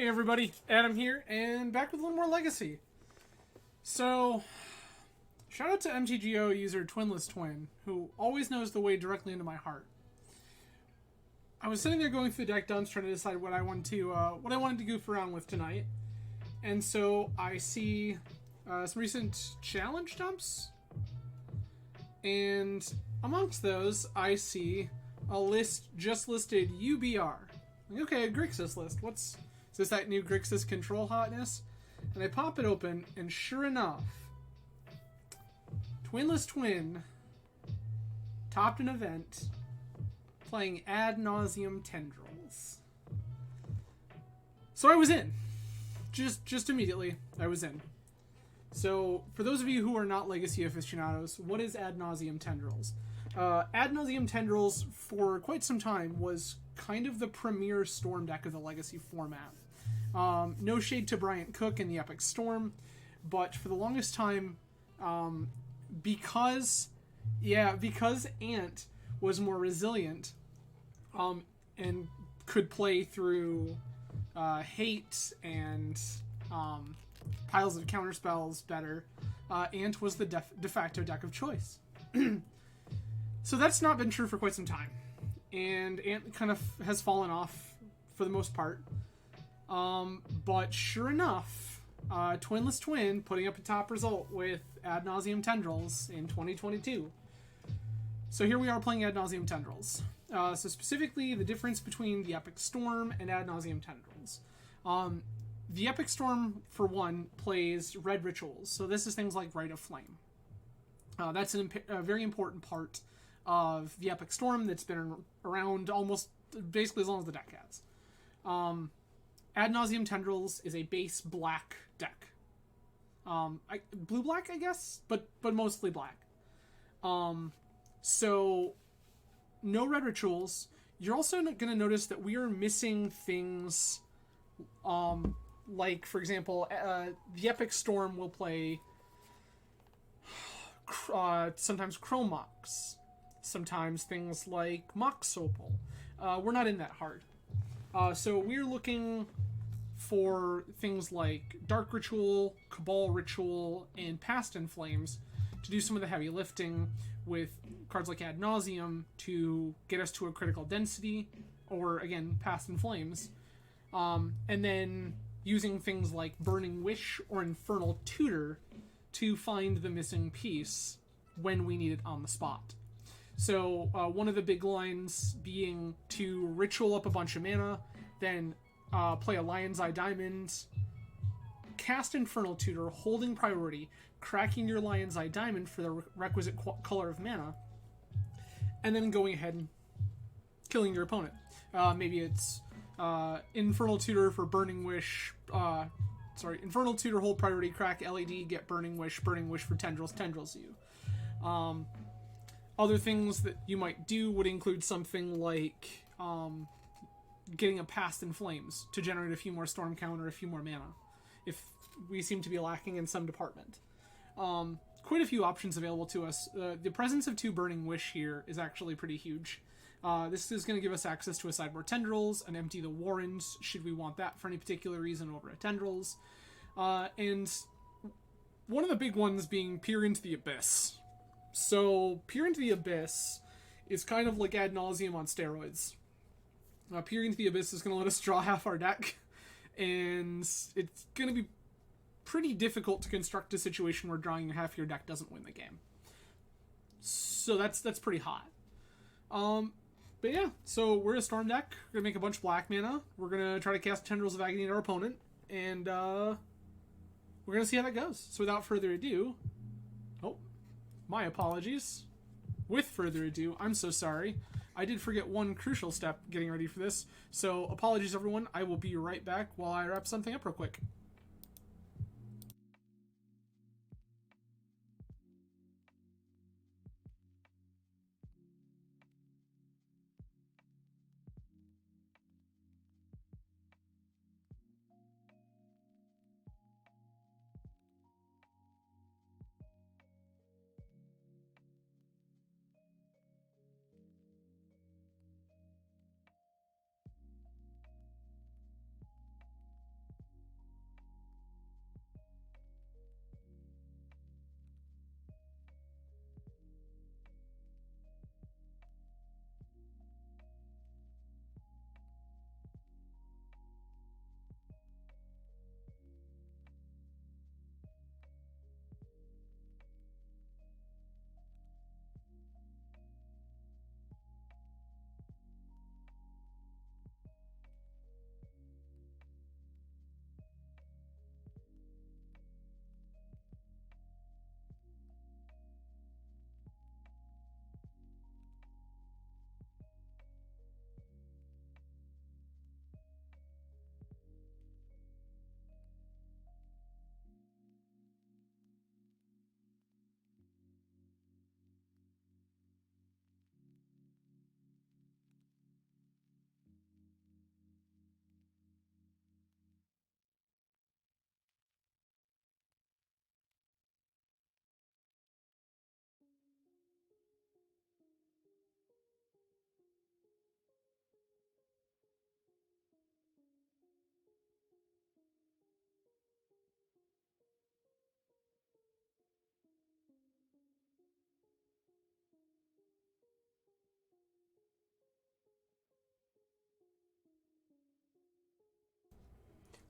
Hey everybody, Adam here, and back with a little more Legacy. So, shout out to MTGO user twinlesstwin, who always knows the way directly into my heart. I was sitting there going through the deck dumps, trying to decide what I wanted to goof around with tonight, and so I see some recent challenge dumps, and amongst those, I see a list just listed UBR. Okay, a Grixis list. Is this that new Grixis control hotness? And I pop it open, and sure enough, twinlesstwin topped an event playing Ad Nauseam Tendrils. So I was in. Just immediately, I was in. So, for those of you who are not Legacy aficionados, what is Ad Nauseam Tendrils? Ad Nauseam Tendrils, for quite some time, was kind of the premier Storm deck of the Legacy format. No shade to Bryant Cook and the Epic Storm, but for the longest time, because Ant was more resilient, and could play through hate and piles of counterspells better, Ant was the de facto deck of choice. So that's not been true for quite some time, and Ant kind of has fallen off for the most part. But sure enough, twinlesstwin putting up a top result with Ad Nauseam Tendrils in 2022. So here we are playing Ad Nauseam Tendrils. So specifically, the difference between the Epic Storm and Ad Nauseam Tendrils. The Epic Storm, for one, plays red rituals. So this is things like Rite of Flame. That's a very important part of the Epic Storm that's been around almost basically as long as the deck has. Ad Nauseam Tendrils is a base black deck. Blue-black, I guess? But mostly black. So, no red rituals. You're also going to notice that we are missing things, like, for example, the Epic Storm will play sometimes Chrome Mox. Sometimes things like Mox Opal. We're not in that hard. So we're looking for things like Dark Ritual, Cabal Ritual, and Past in Flames to do some of the heavy lifting with cards like Ad Nauseam to get us to a critical density, or again, Past in Flames. And then using things like Burning Wish or Infernal Tutor to find the missing piece when we need it on the spot. So one of the big lines being to ritual up a bunch of mana, then play a Lion's Eye Diamond, cast Infernal Tutor, holding priority, cracking your Lion's Eye Diamond for the requisite color of mana, and then going ahead and killing your opponent. Maybe it's Infernal Tutor for Burning Wish, Infernal Tutor, hold priority, crack LED, get Burning Wish for Tendrils you. Other things that you might do would include something like getting a Past in Flames to generate a few more Storm Count or a few more mana, if we seem to be lacking in some department. Quite a few options available to us. The presence of 2 Burning Wish here is actually pretty huge. This is going to give us access to a sideboard Tendrils, and empty the Warrens, should we want that for any particular reason over a Tendrils. And one of the big ones being Peer into the Abyss. So, Peer into the Abyss is kind of like Ad Nauseam on steroids. Peer into the Abyss is going to let us draw half our deck, and it's going to be pretty difficult to construct a situation where drawing half your deck doesn't win the game. So that's pretty hot. But yeah, so we're a Storm deck. We're going to make a bunch of black mana. We're going to try to cast Tendrils of Agony at our opponent, and we're going to see how that goes. So without further ado... Oh, my apologies. With further ado, I'm so sorry. I did forget one crucial step getting ready for this. So apologies, everyone. I will be right back while I wrap something up real quick.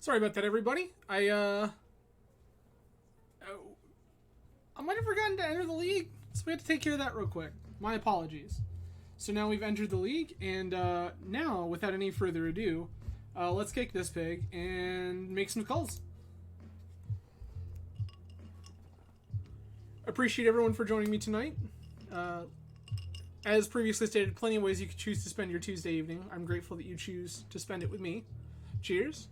Sorry about that, everybody. I might have forgotten to enter the league, so we had to take care of that real quick. My apologies. So now we've entered the league, and now, without any further ado, let's kick this pig and make some calls. Appreciate everyone for joining me tonight. As previously stated, plenty of ways you could choose to spend your Tuesday evening. I'm grateful that you choose to spend it with me. Cheers.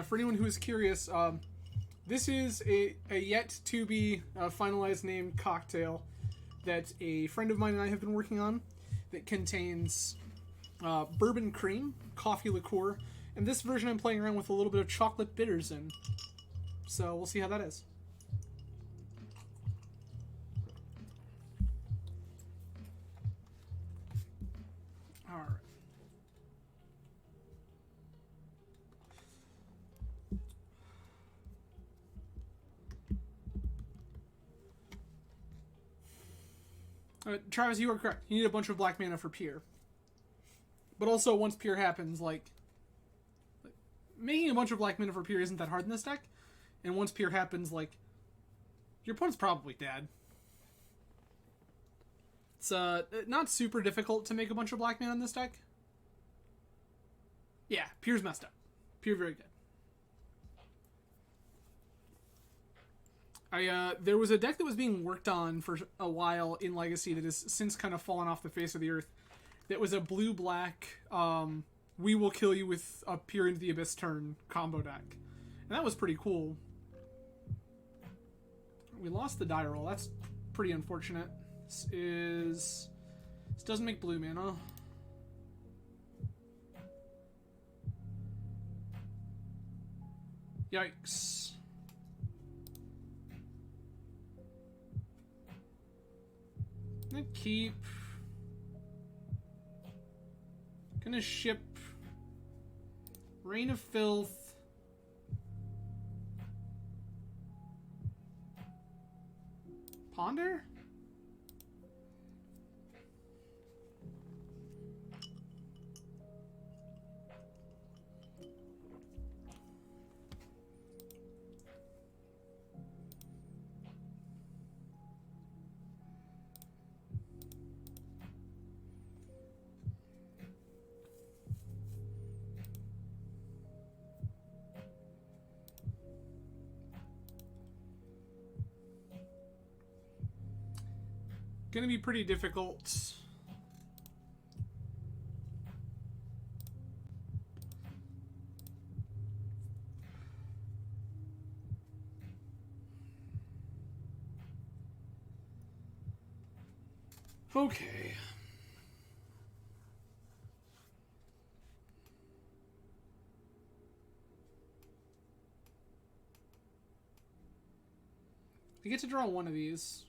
For anyone who is curious, this is a yet to be finalized named cocktail that a friend of mine and I have been working on that contains bourbon cream, coffee liqueur, and this version I'm playing around with a little bit of chocolate bitters in. So we'll see how that is. All right. Travis, you are correct. You need a bunch of black mana for Pier. But also, once Pier happens, making a bunch of black mana for Pier isn't that hard in this deck. And once Pier happens, your opponent's probably dead. It's not super difficult to make a bunch of black mana in this deck. Yeah, Pier's messed up. Pier very good. There was a deck that was being worked on for a while in Legacy that has since kind of fallen off the face of the earth. That was a blue-black, we will kill you with a Peer into the Abyss turn combo deck. And that was pretty cool. We lost the die roll. That's pretty unfortunate. This doesn't make blue mana. Yikes. Gonna keep. Gonna ship Reign of Filth. Ponder? Gonna be pretty difficult. Okay. I get to draw one of these.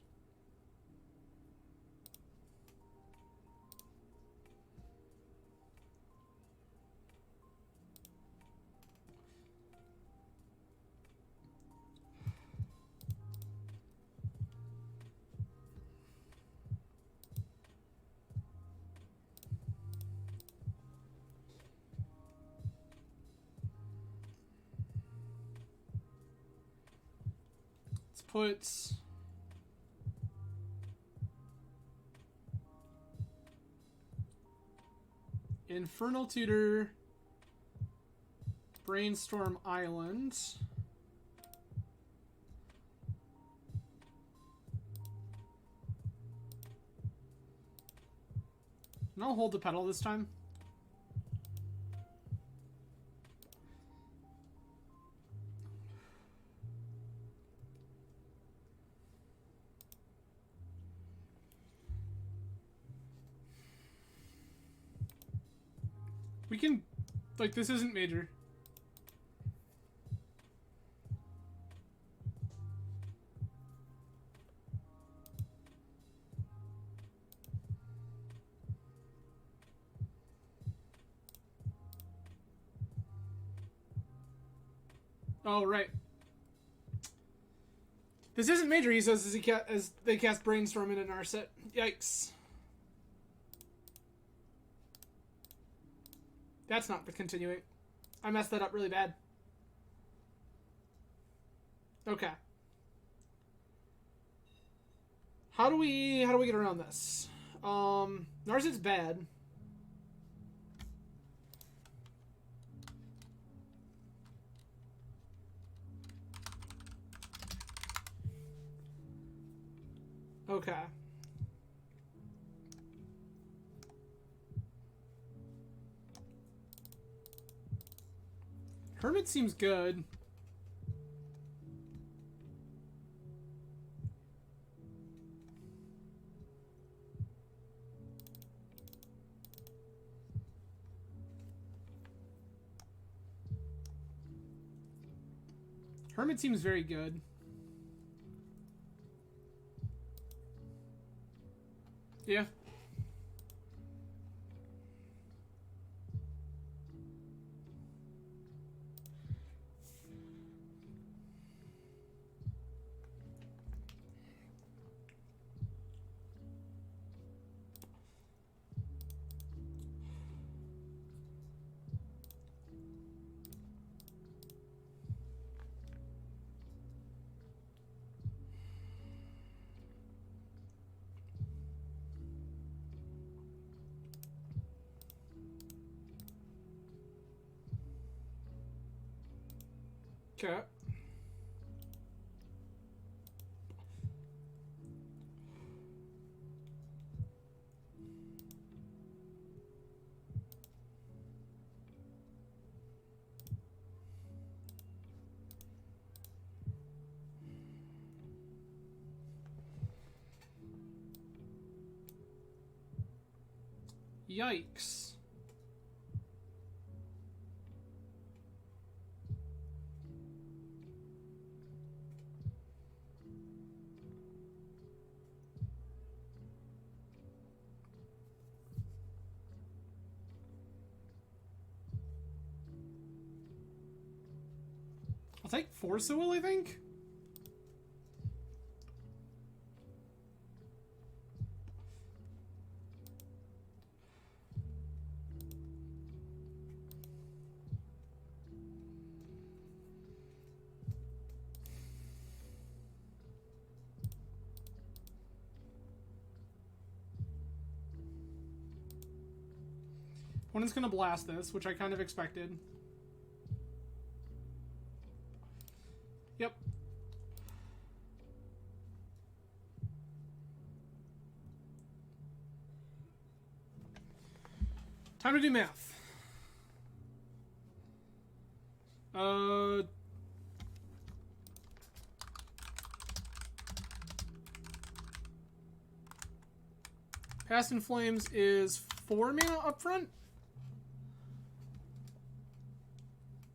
Put Infernal Tutor, Brainstorm Island, and I'll hold the pedal this time. We can, this isn't major. Oh, right. This isn't major, he says, as they cast Brainstorm in an Narset. Yikes. That's not the continuing. I messed that up really bad. Okay. How do we get around this? Narset's bad. Okay. Hermit seems good. Hermit seems very good. Yeah. Okay. Yikes. I'll take Force Will, I think. Opponent's gonna blast this, which I kind of expected. Yep. Time to do math. Past in Flames is 4 mana up front.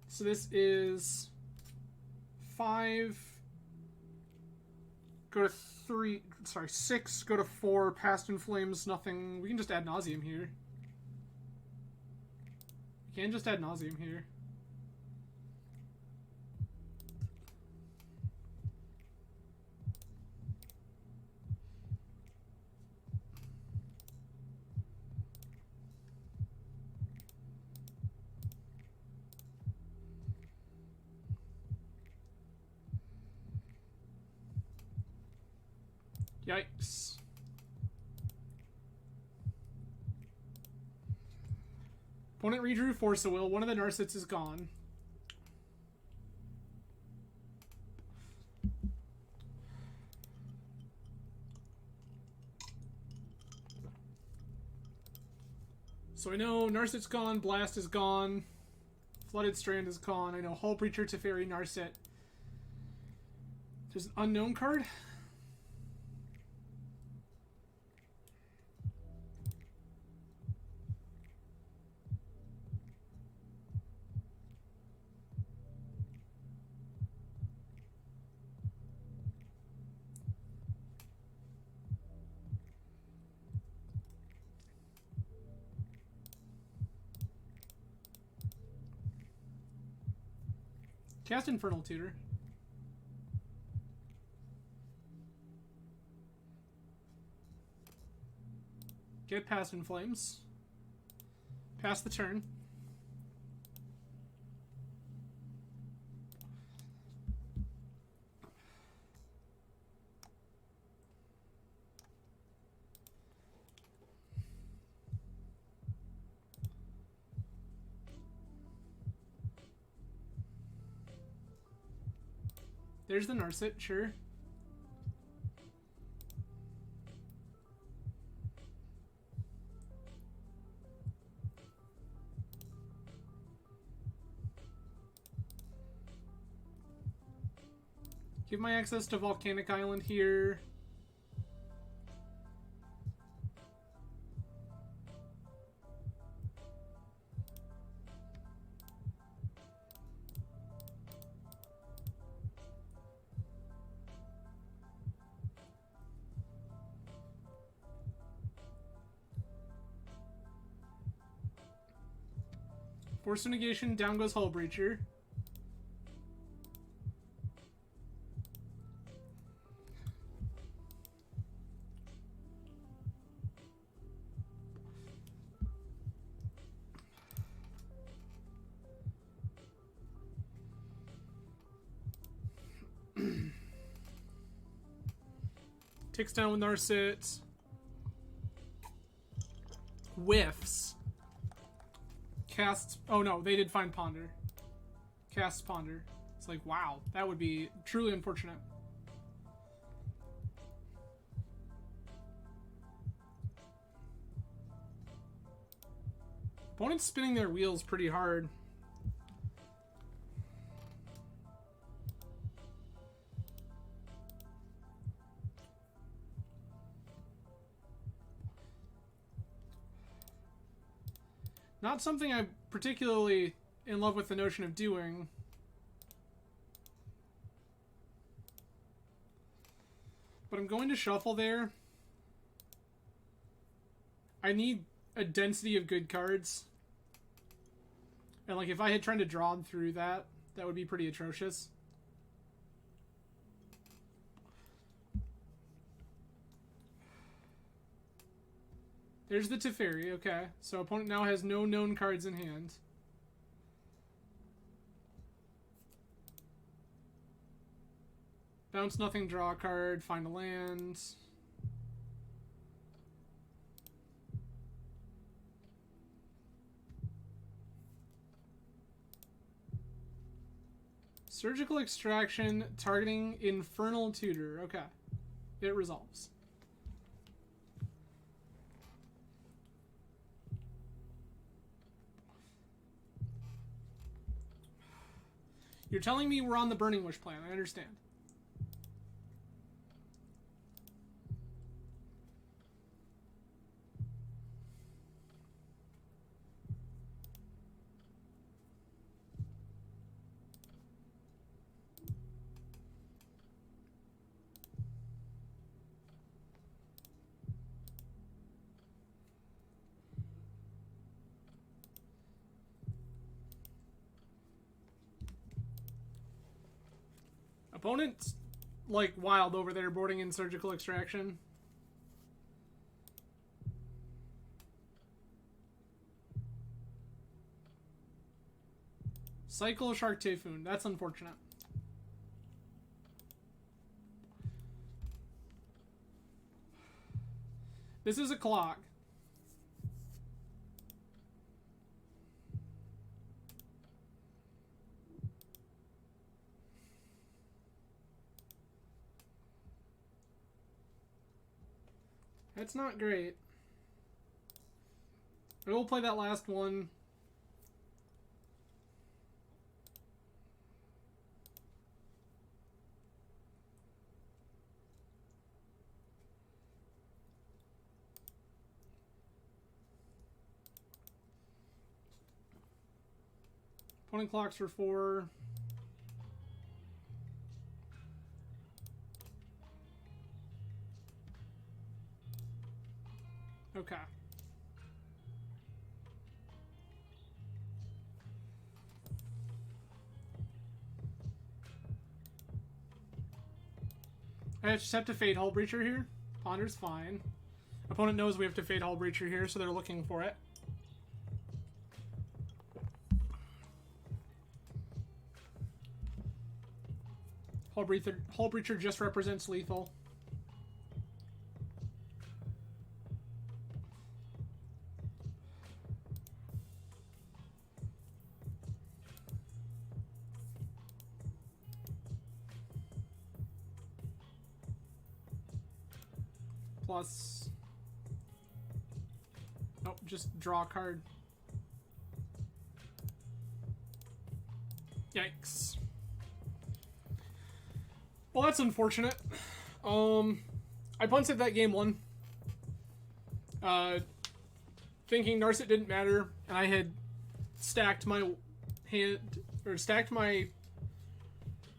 So this is 5. Go to 3. Sorry, 6. Go to 4. Past in Flames, nothing. We can just add Nauseam here. We can just add Nauseam here. Yikes. Opponent redrew Force of Will. One of the Narsets is gone. So I know Narset's gone, Blast is gone, Flooded Strand is gone. I know Hull Breacher, Teferi, Narset. There's an unknown card. Cast Infernal Tutor. Get Past in Flames. Pass the turn. There's the Narset, sure. Give my access to Volcanic Island here. Force negation, down goes Hull Breacher. Ticks down with Narset. Whiffs. Casts. Oh no, they did find Ponder. Casts Ponder. It's like, wow, that would be truly unfortunate. Opponent's spinning their wheels pretty hard. Not something I'm particularly in love with the notion of doing. But I'm going to shuffle there. I need a density of good cards. And like if I had tried to draw through that, that would be pretty atrocious. There's the Teferi, okay. So opponent now has no known cards in hand. Bounce nothing, draw a card, find a land. Surgical Extraction, targeting Infernal Tutor. Okay. It resolves. You're telling me we're on the Burning Wish plan. I understand. Opponent's like wild over there boarding in Surgical Extraction. Cycle Shark Typhoon. That's unfortunate. This is a clock. That's not great. I will play that last one. Opponent clocks for 4. Okay. I just have to Fade Hull Breacher here. Ponder's fine. Opponent knows we have to Fade Hull Breacher here, so they're looking for it. Hull Breacher just represents lethal. plus... Nope, just draw a card. Yikes. Well, that's unfortunate. I punted that game 1. Thinking Narset didn't matter, and I had stacked my hand, or stacked my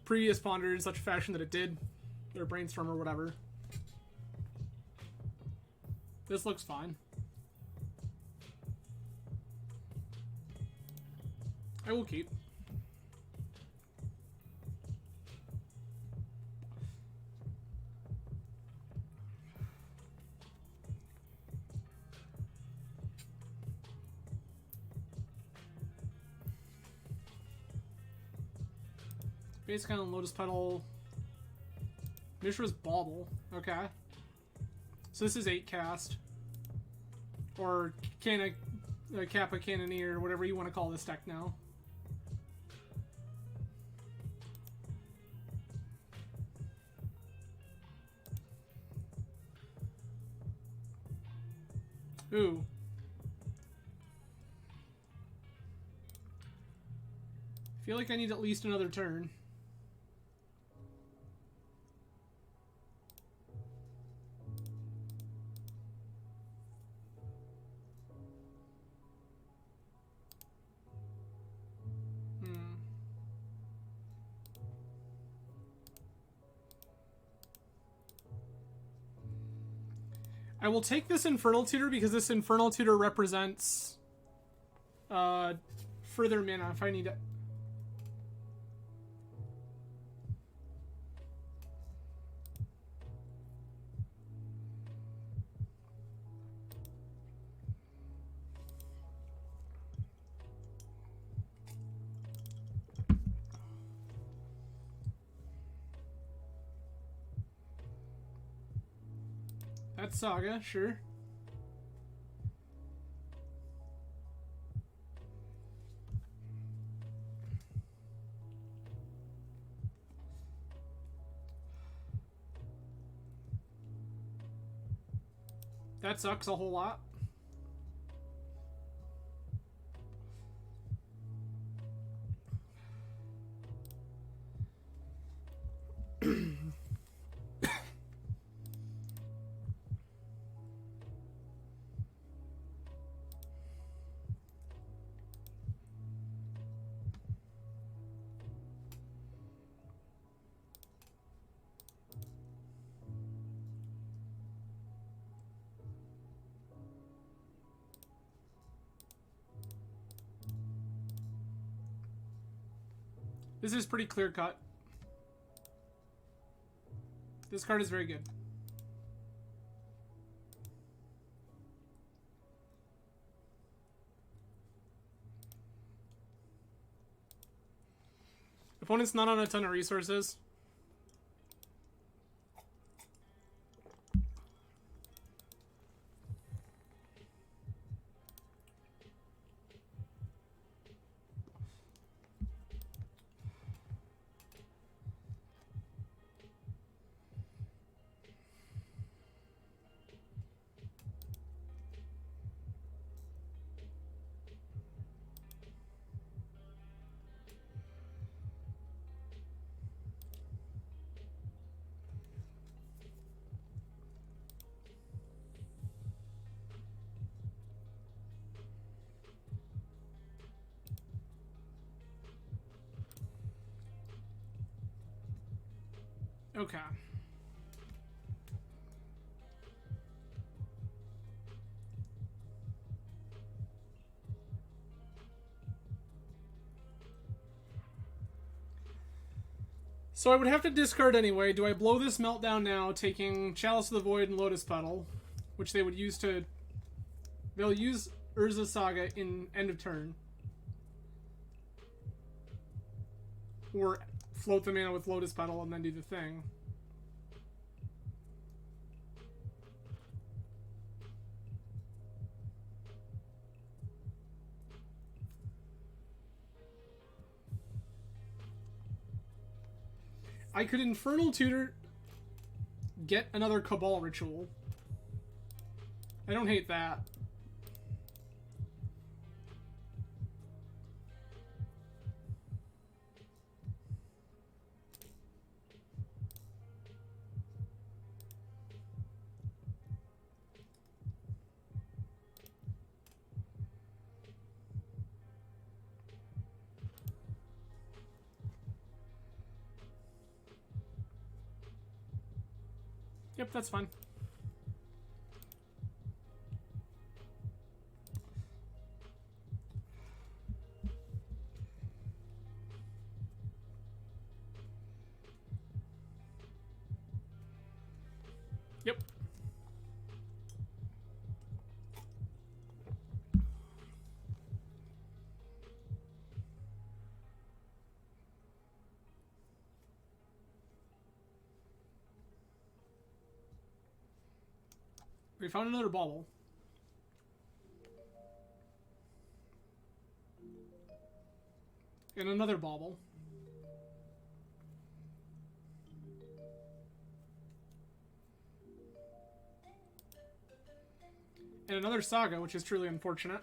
previous ponder in such a fashion that it did, or brainstorm or whatever. This looks fine. I will keep. Base kind of Lotus Petal. Mishra's Bauble. Okay. So this is 8 cast. Or Kappa Cannoneer, whatever you want to call this deck now. Ooh. Feel like I need at least another turn. I will take this Infernal Tutor because this Infernal Tutor represents further mana if I need it. That's Saga, sure. That sucks a whole lot. This is pretty clear cut. This card is very good. Opponent's not on a ton of resources. Okay. So I would have to discard anyway. Do I blow this Meltdown now, taking Chalice of the Void and Lotus Petal, which they would use to... They'll use Urza Saga in end of turn. Or float the mana with Lotus Petal and then do the thing. I could Infernal Tutor, get another Cabal Ritual, I don't hate that. Yep, that's fine. Yep. We found another bauble. And another bauble. And another saga, which is truly unfortunate.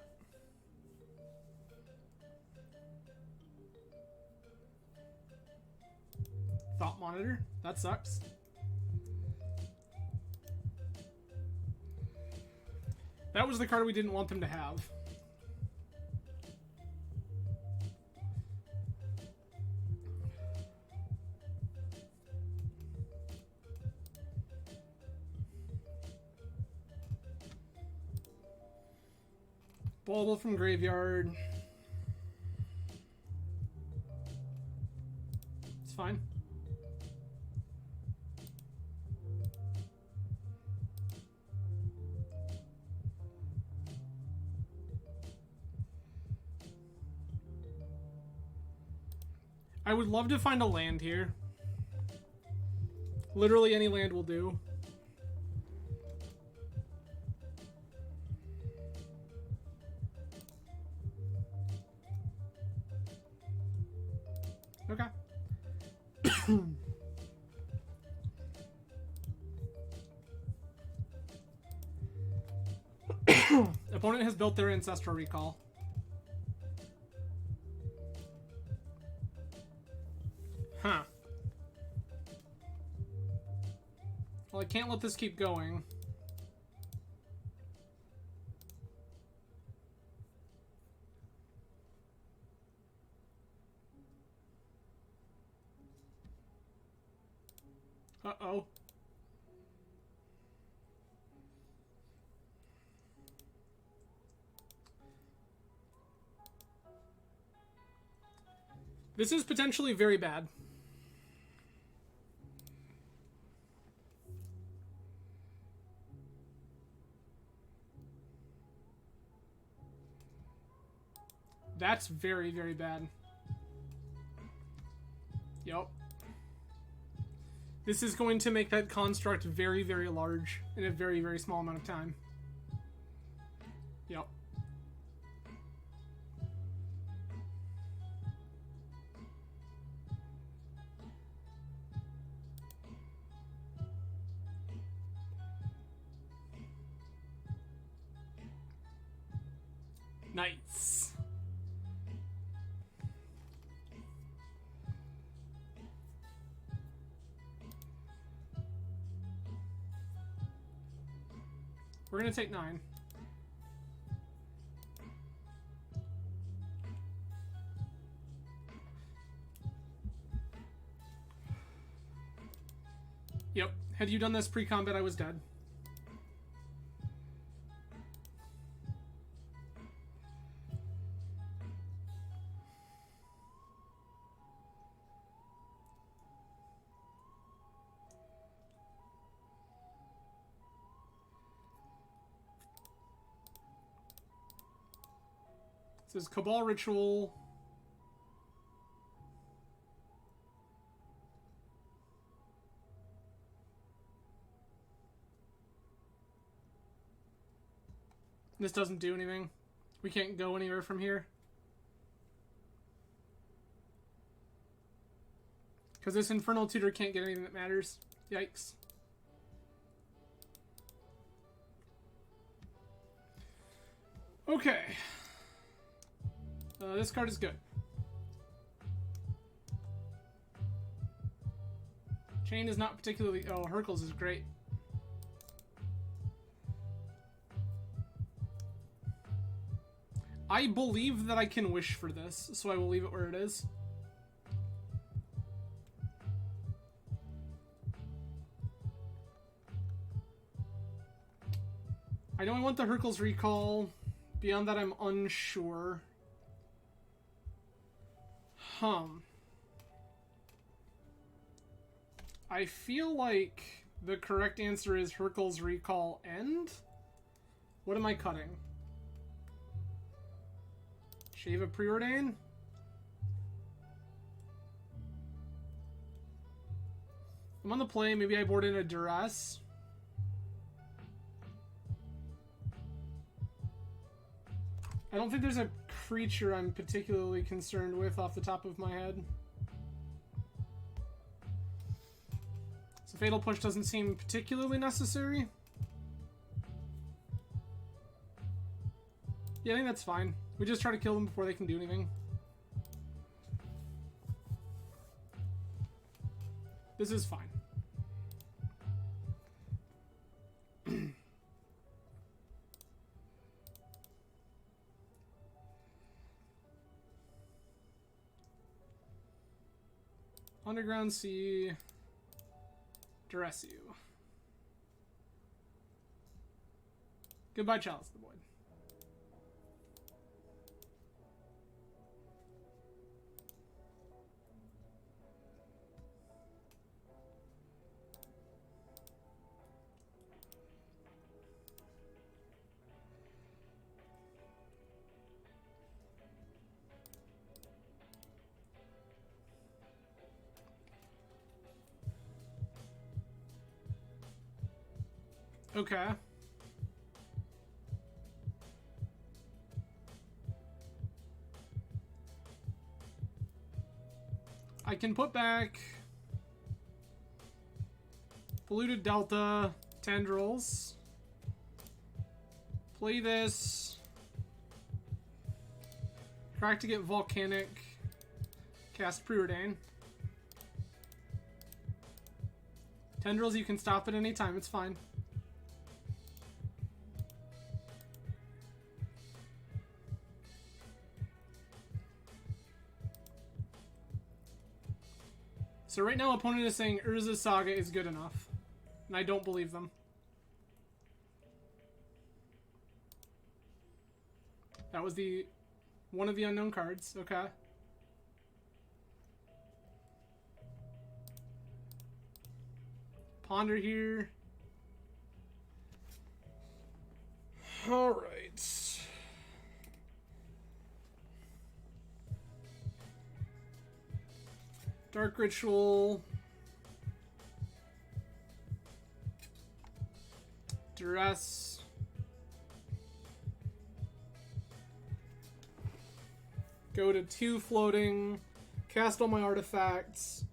Thought monitor. That sucks. That was the card we didn't want them to have. Bauble from graveyard. It's fine. I would love to find a land here. Literally any land will do. Okay. Opponent has built their Ancestral Recall. Huh. Well, I can't let this keep going. Uh-oh. This is potentially very bad. That's very, very bad. Yep. This is going to make that construct very, very large in a very, very small amount of time. Yep. Nice. We're gonna take 9. Yep. Had you done this pre-combat, I was dead. This is Cabal Ritual. This doesn't do anything. We can't go anywhere from here. Because this Infernal Tutor can't get anything that matters. Yikes. Okay. This card is good. Chain is not particularly... Oh, Hercules is great. I believe that I can wish for this, so I will leave it where it is. I know I want the Hercules recall. Beyond that, I'm unsure. I feel like the correct answer is Hercules recall end. What am I cutting? Shave a Preordain? I'm on the play. Maybe I board in a Duress. I don't think there's a creature I'm particularly concerned with off the top of my head. So Fatal Push doesn't seem particularly necessary. Yeah, I think that's fine. We just try to kill them before they can do anything. This is fine. Underground Sea. Duress you. Goodbye, Chalice of the Void. Okay. I can put back Polluted Delta, Tendrils. Play this. Crack to get Volcanic. Cast Preordain. Tendrils, you can stop at any time. It's fine. So right now, opponent is saying Urza's Saga is good enough. And I don't believe them. That was the... one of the unknown cards. Okay. Ponder here. Alright. Dark Ritual. Duress. Go to 2 floating. Cast all my artifacts.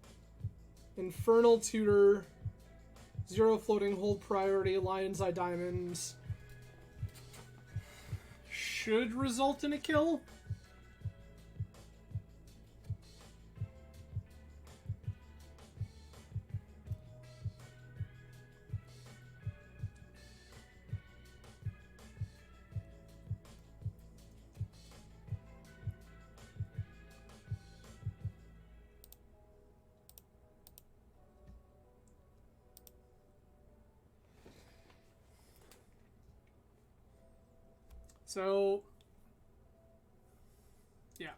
Infernal Tutor. 0 floating, hold priority. Lion's Eye Diamonds. Should result in a kill. So, yeah.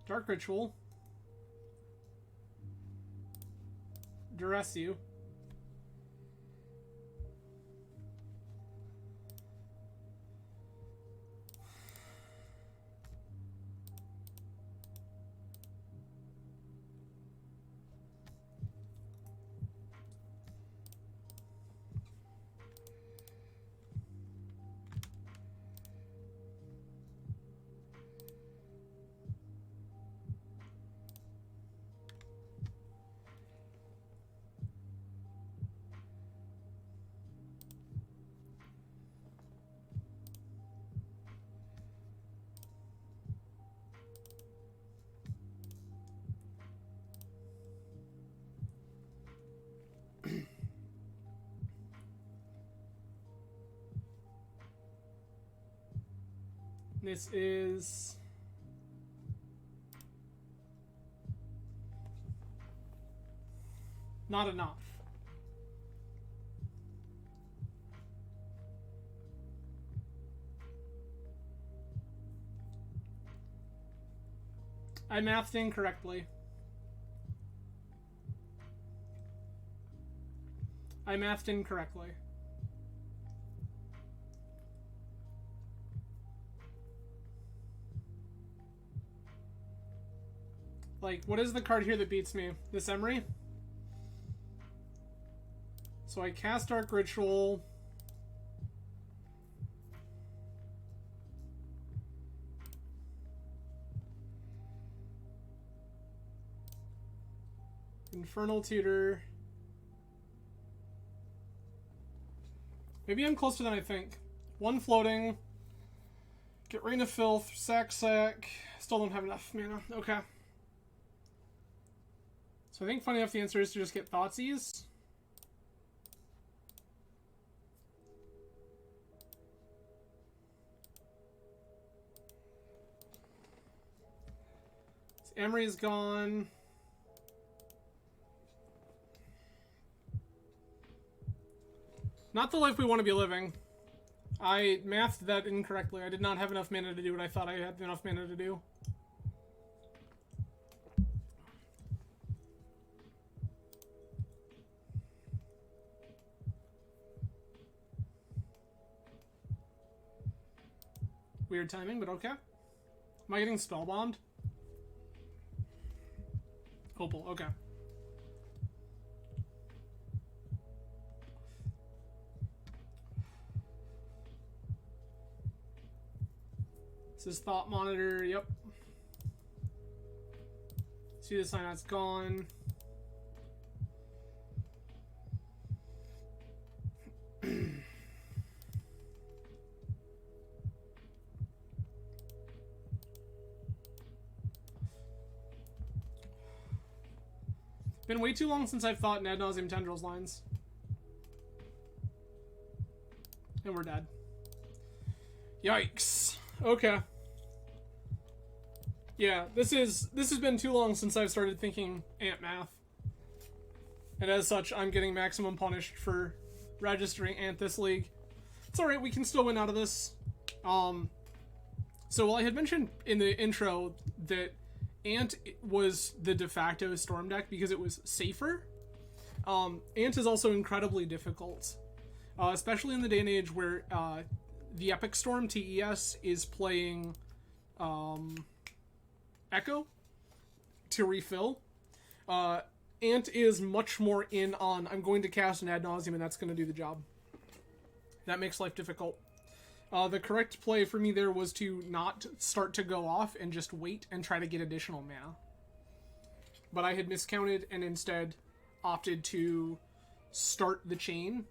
Dark Ritual. Duress you. This is... not enough. I mathed incorrectly. I mathed incorrectly. Like, what is the card here that beats me? This Emery? So I cast Dark Ritual. Infernal Tutor. Maybe I'm closer than I think. One floating. Get Rain of Filth. Sack. Still don't have enough mana. Okay. So I think funny enough the answer is to just get Thoughtseize. Emery's gone. Not the life we want to be living. I mathed that incorrectly. I did not have enough mana to do what I thought I had enough mana to do. Weird timing, but okay. Am I getting spellbombed? Opal, okay. This is Thought Monitor, yep. See the sign that's gone. Been way too long since I've thought in ad nauseam tendrils lines. And we're dead. Yikes. Okay. Yeah, this has been too long since I've started thinking ant math. And as such, I'm getting maximum punished for registering ant this league. It's alright, we can still win out of this. So while I had mentioned in the intro that Ant was the de facto Storm deck because it was safer, Ant is also incredibly difficult. Especially in the day and age where the Epic Storm TES is playing Echo to refill. Ant is much more in on, I'm going to cast an ad nauseam and that's going to do the job. That makes life difficult. The correct play for me there was to not start to go off and just wait and try to get additional mana. But I had miscounted and instead opted to start the chain.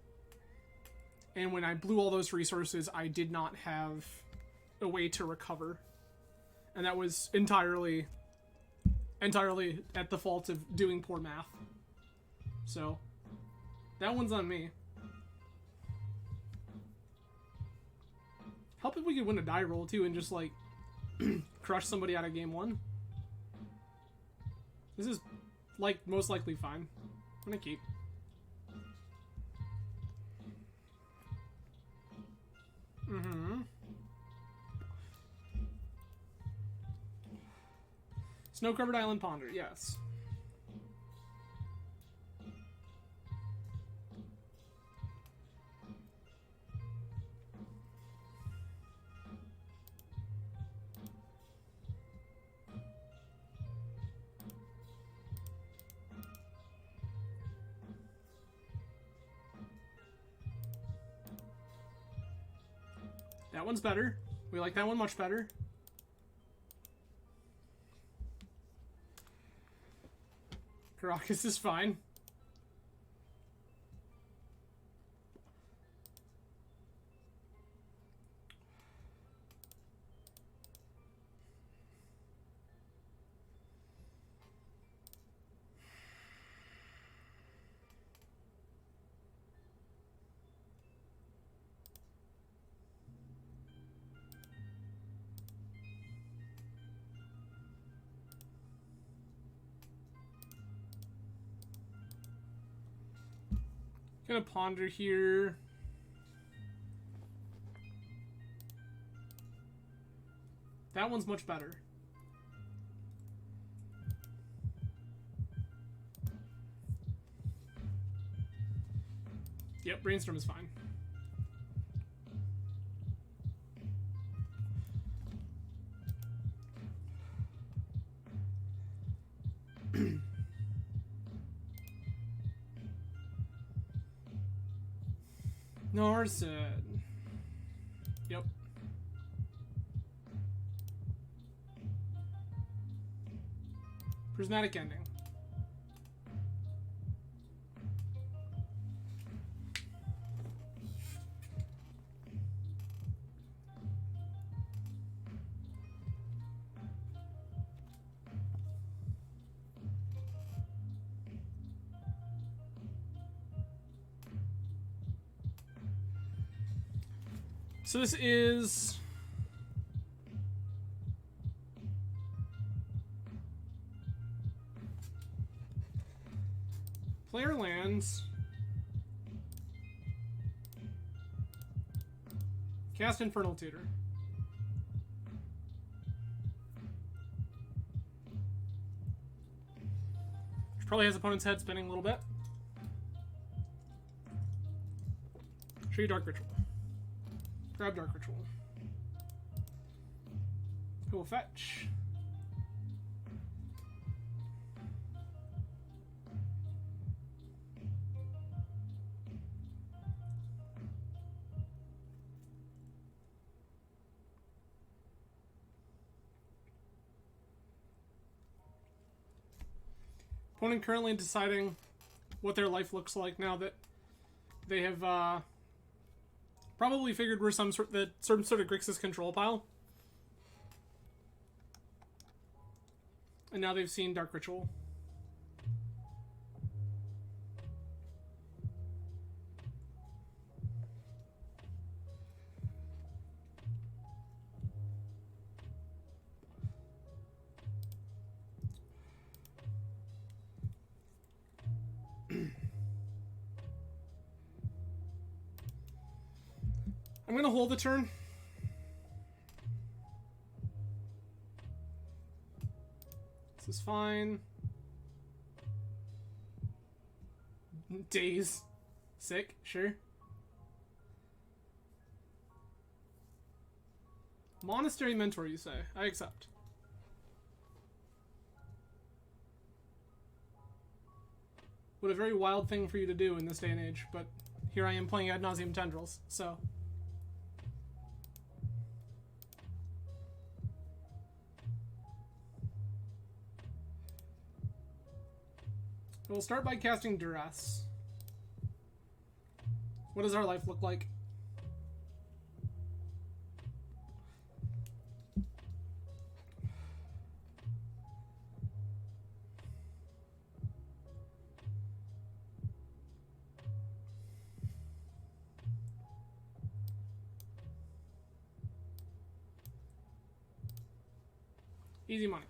And when I blew all those resources, I did not have a way to recover. And that was entirely at the fault of doing poor math. So, that one's on me. Help if we could win a die roll, too, and just, like, crush somebody out of game one. This is, like, most likely fine. I'm gonna keep. Snow-covered Island Ponder, yes. That one's better. We like that one much better. Caracas is fine. Gonna ponder here. That one's much better. Yep, Brainstorm is fine. Narset. Yep. Prismatic Ending. So this is player lands, cast Infernal Tutor. Which probably has opponent's head spinning a little bit. Show you Dark Ritual. Grab Dark Ritual. Who will fetch? Opponent currently deciding what their life looks like now that they have probably figured we're some sort of Grixis control pile. And now they've seen Dark Ritual. I'm gonna hold the turn. This is fine. Days. Sick, sure. Monastery Mentor, you say? I accept. What a very wild thing for you to do in this day and age, but here I am playing Ad Nauseam Tendrils, so... We'll start by casting Duress. What does our life look like? Easy money.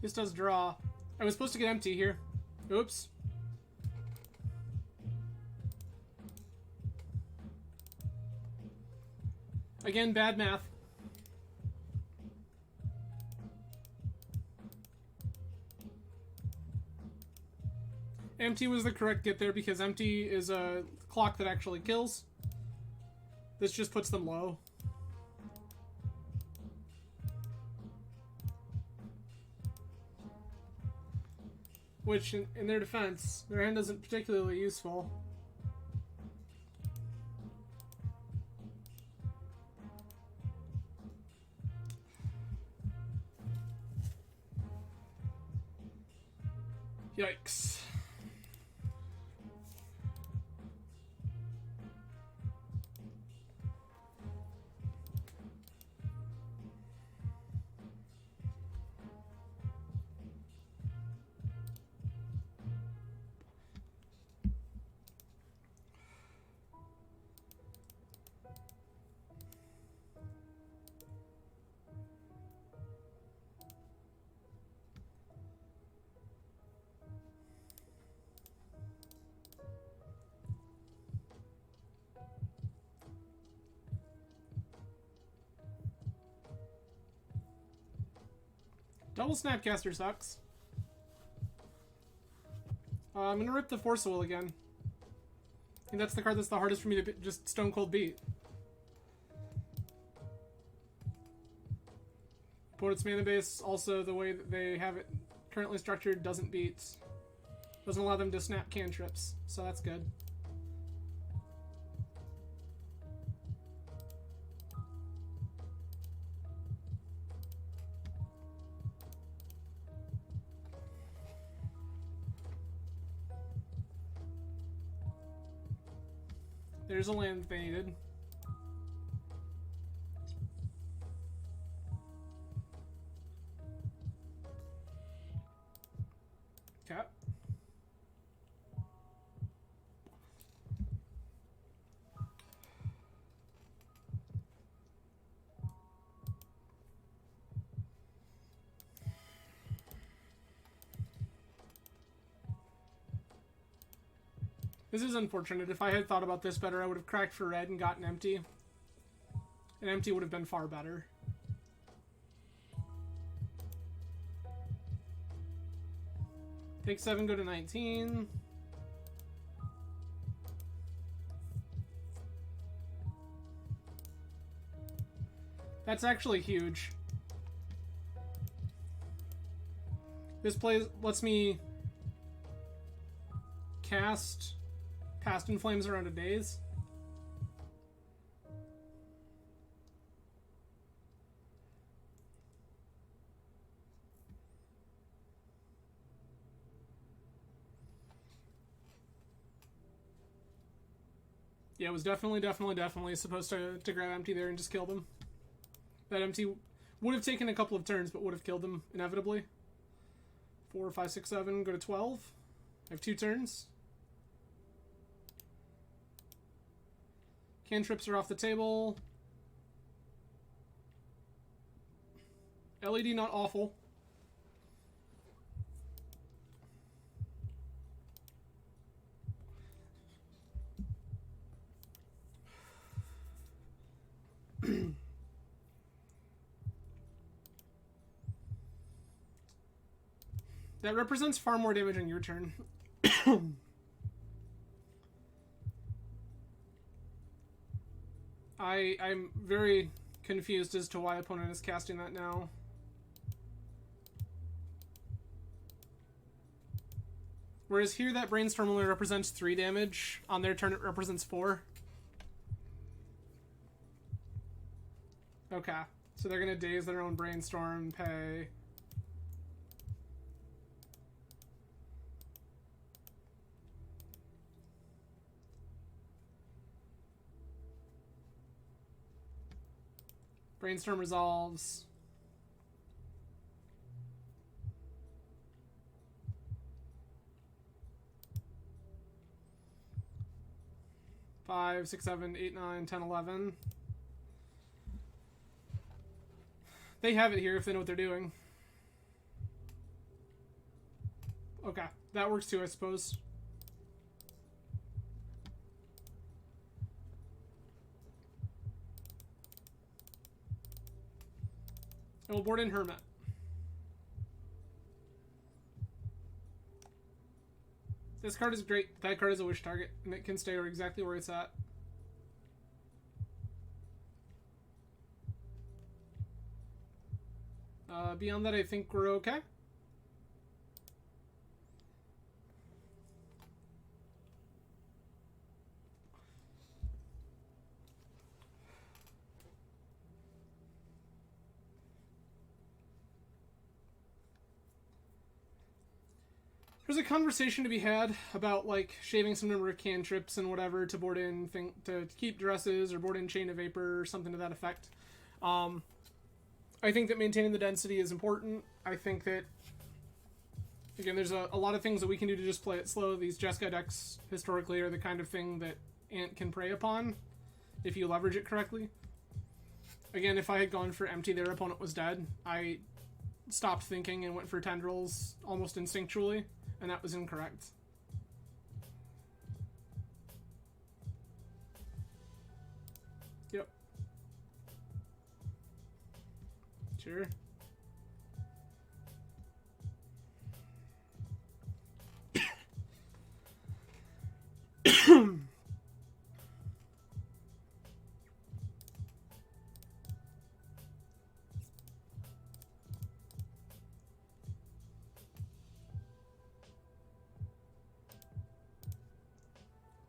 This does draw. I was supposed to get empty here. Oops. Again, bad math. Empty was the correct get there because empty is a clock that actually kills. This just puts them low. Which, in their defense, their hand isn't particularly useful. Yikes. Double Snapcaster sucks. I'm gonna rip the Force Will again. I think that's the card that's the hardest for me to just stone cold beat. Opponent's mana base, also the way that they have it currently structured, doesn't allow them to snap cantrips, so that's good. There's a land that they needed. Okay. This is unfortunate. If I had thought about this better, I would have cracked for red and gotten empty. And empty would have been far better. Take 7, go to 19. That's actually huge. This play lets me cast Past in Flames around a daze. Yeah, it was definitely supposed to grab empty there and just kill them. That empty would have taken a couple of turns, but would have killed them inevitably. 4, 5, 6, 7, go to 12. I have 2 turns. Cantrips are off the table. LED not awful. That represents far more damage on your turn. I'm very confused as to why opponent is casting that now. Whereas here that Brainstorm only represents 3 damage. On their turn it represents 4. Okay. So they're gonna daze their own Brainstorm, pay. Brainstorm resolves. Five, 6, 7, 8, 9, 10, 11. They have it here if they know what they're doing. Okay, that works too, I suppose. I will board in Hermit. This card is great. That card is a wish target, and it can stay exactly where it's at. Beyond that, I think we're okay. There's a conversation to be had about like shaving some number of cantrips and whatever to board in to keep dresses or board in Chain of Vapor or something to that effect. I think that maintaining the density is important. I think that, again, there's a lot of things that we can do to just play it slow. These Jeskai decks historically are the kind of thing that Ant can prey upon if you leverage it correctly. Again, if I had gone for empty, their opponent was dead. I stopped thinking and went for tendrils almost instinctually, and that was incorrect. Yep. Sure.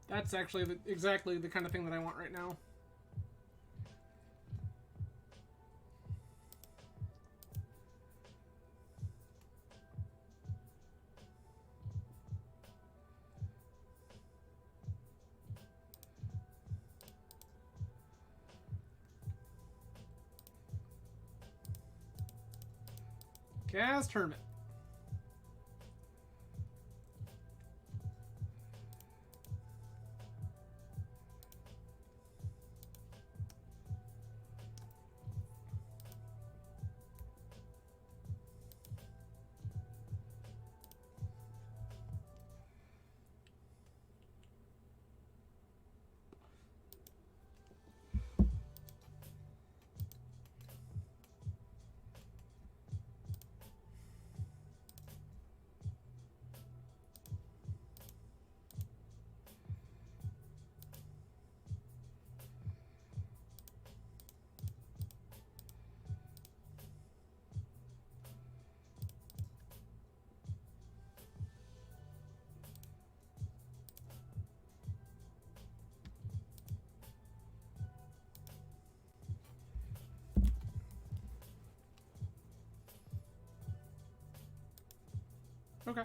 That's actually exactly the kind of thing that I want right now. Cast Hermit. Okay.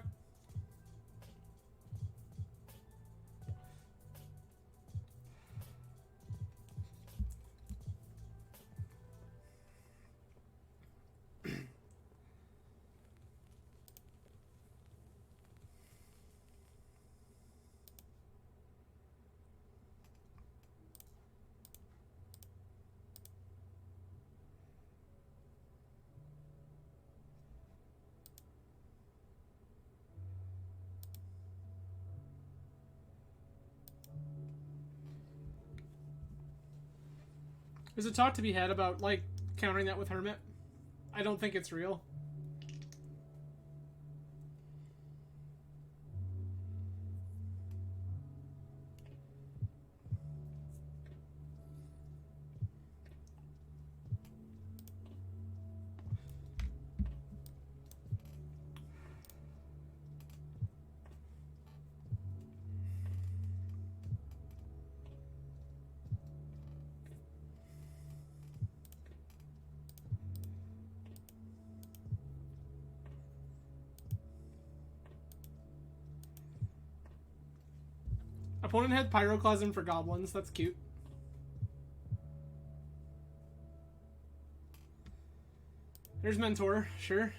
There's a talk to be had about, like, countering that with Hermit. I don't think it's real. Opponent had Pyroclasm for goblins. That's cute. There's Mentor. Sure.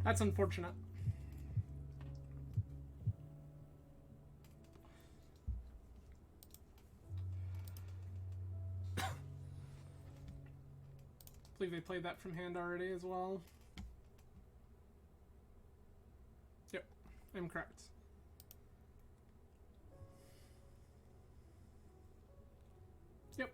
That's unfortunate. I believe they played that from hand already as well. Yep, I'm correct. Yep.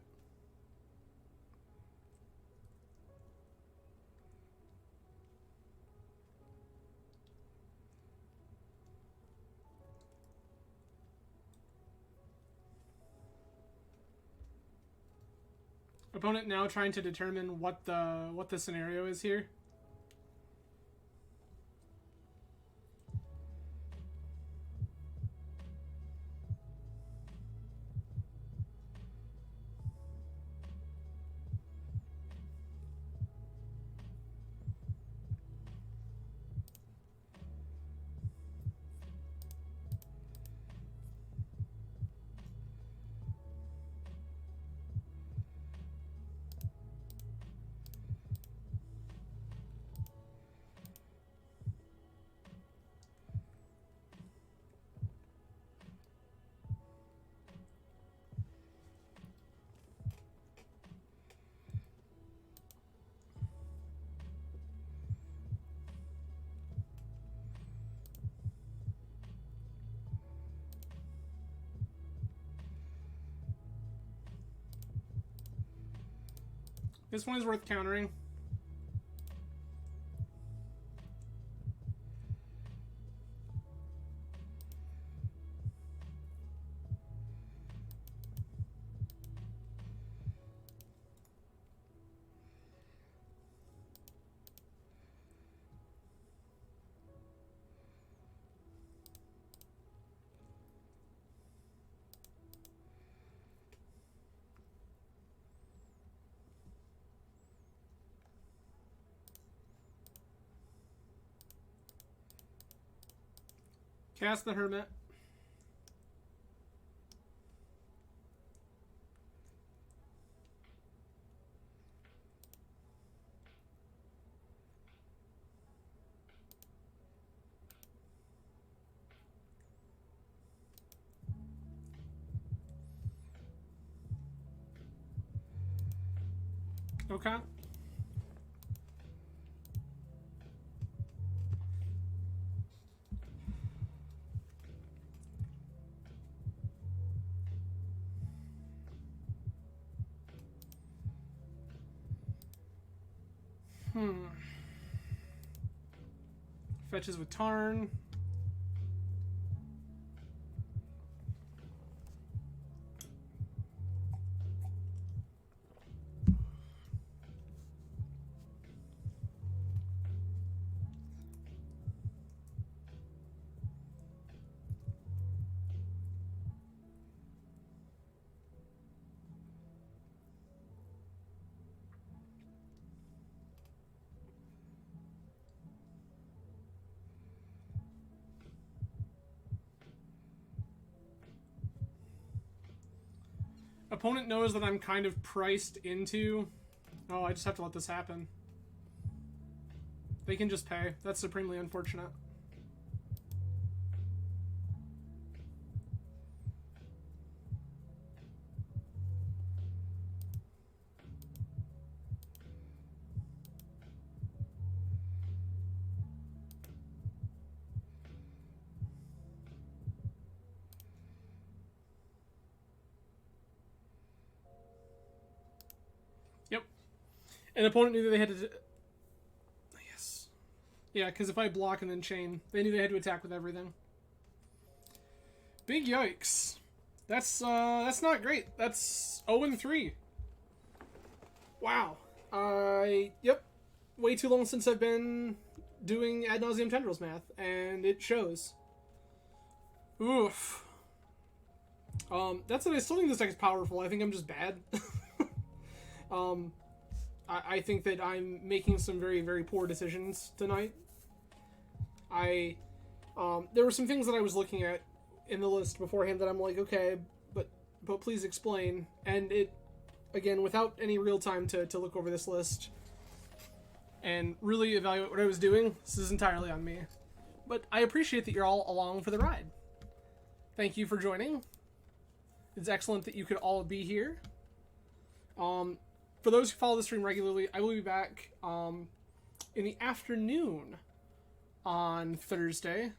Opponent now trying to determine what the scenario is here. This one is worth countering. Cast the Hermit. Okay. Fetches with Tarn. Opponent knows that I'm kind of priced into... Oh, I just have to let this happen. They can just pay. That's supremely unfortunate. Yep. An opponent knew that they had to... Yes. Yeah, because if I block and then chain, they knew they had to attack with everything. Big yikes. That's not great. That's 0-3. Wow. Yep. Way too long since I've been doing ad nauseum tendrils math, and it shows. Oof. That said, I still think this deck is powerful. I think I'm just bad. I think that I'm making some very, very poor decisions tonight. There were some things that I was looking at in the list beforehand that I'm like, okay, but please explain. And it, again, without any real time to look over this list, and really evaluate what I was doing. This is entirely on me. But I appreciate that you're all along for the ride. Thank you for joining. It's excellent that you could all be here. For those who follow the stream regularly, I will be back in the afternoon on Thursday.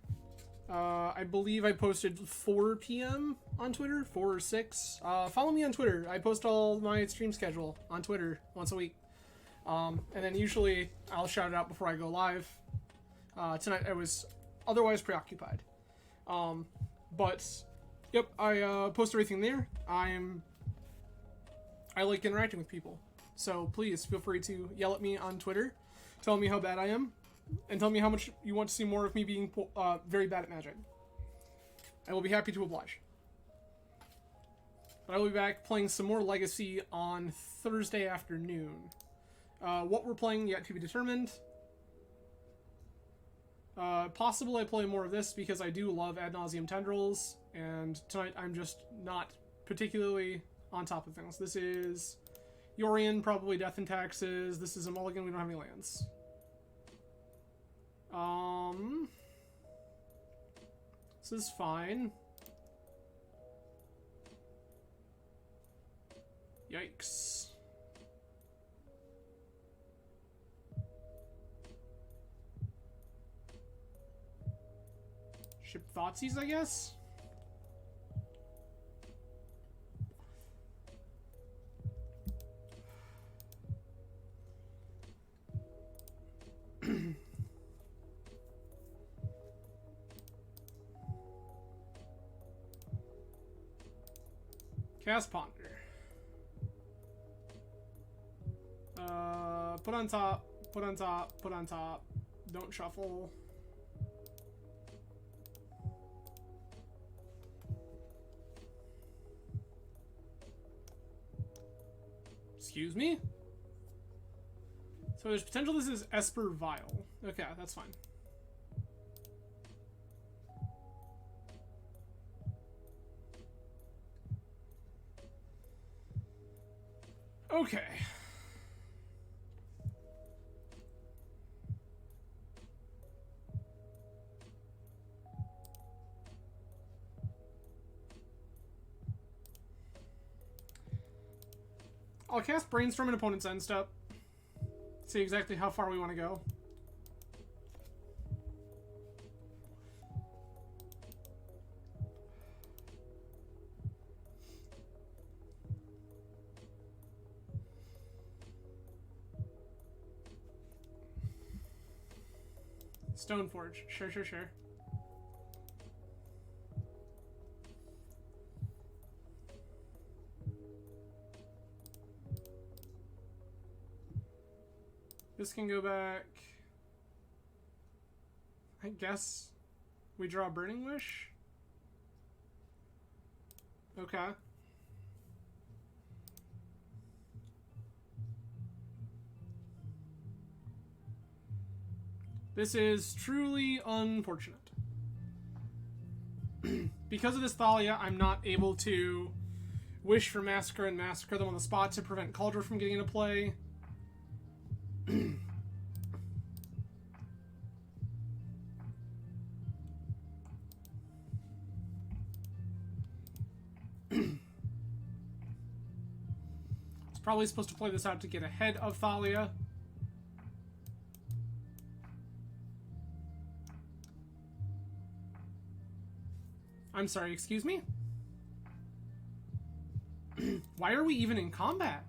I believe I posted 4 p.m. on Twitter, 4 or 6. Follow me on Twitter. I post all my stream schedule on Twitter once a week. And then usually I'll shout it out before I go live. Tonight I was otherwise preoccupied. But, yep, I post everything there. I like interacting with people. So please feel free to yell at me on Twitter. Tell me how bad I am. And tell me how much you want to see more of me being very bad at Magic. I will be happy to oblige. But I will be back playing some more Legacy on Thursday afternoon. What we're playing yet to be determined. Possible I play more of this because I do love Ad Nauseam Tendrils, and tonight I'm just not particularly on top of things. This is Yorion, probably Death and Taxes. This is a mulligan, we don't have any lands. This is fine. Yikes. Ship Thoughtseize, I guess? Cast Ponder. Put on top, put on top, put on top. Don't shuffle. Excuse me? So there's potential this is Esper Vial. Okay, that's fine. Okay. I'll cast Brainstorm an opponent's end step. See exactly how far we want to go. Stoneforge. Sure, sure, sure. This can go back. I guess we draw Burning Wish. Okay. This is truly unfortunate. Because of this Thalia, I'm not able to Wish for Massacre and Massacre them on the spot to prevent Cauldron from getting into play. It's probably supposed to play this out to get ahead of Thalia. I'm sorry, excuse me? Why are we even in combat?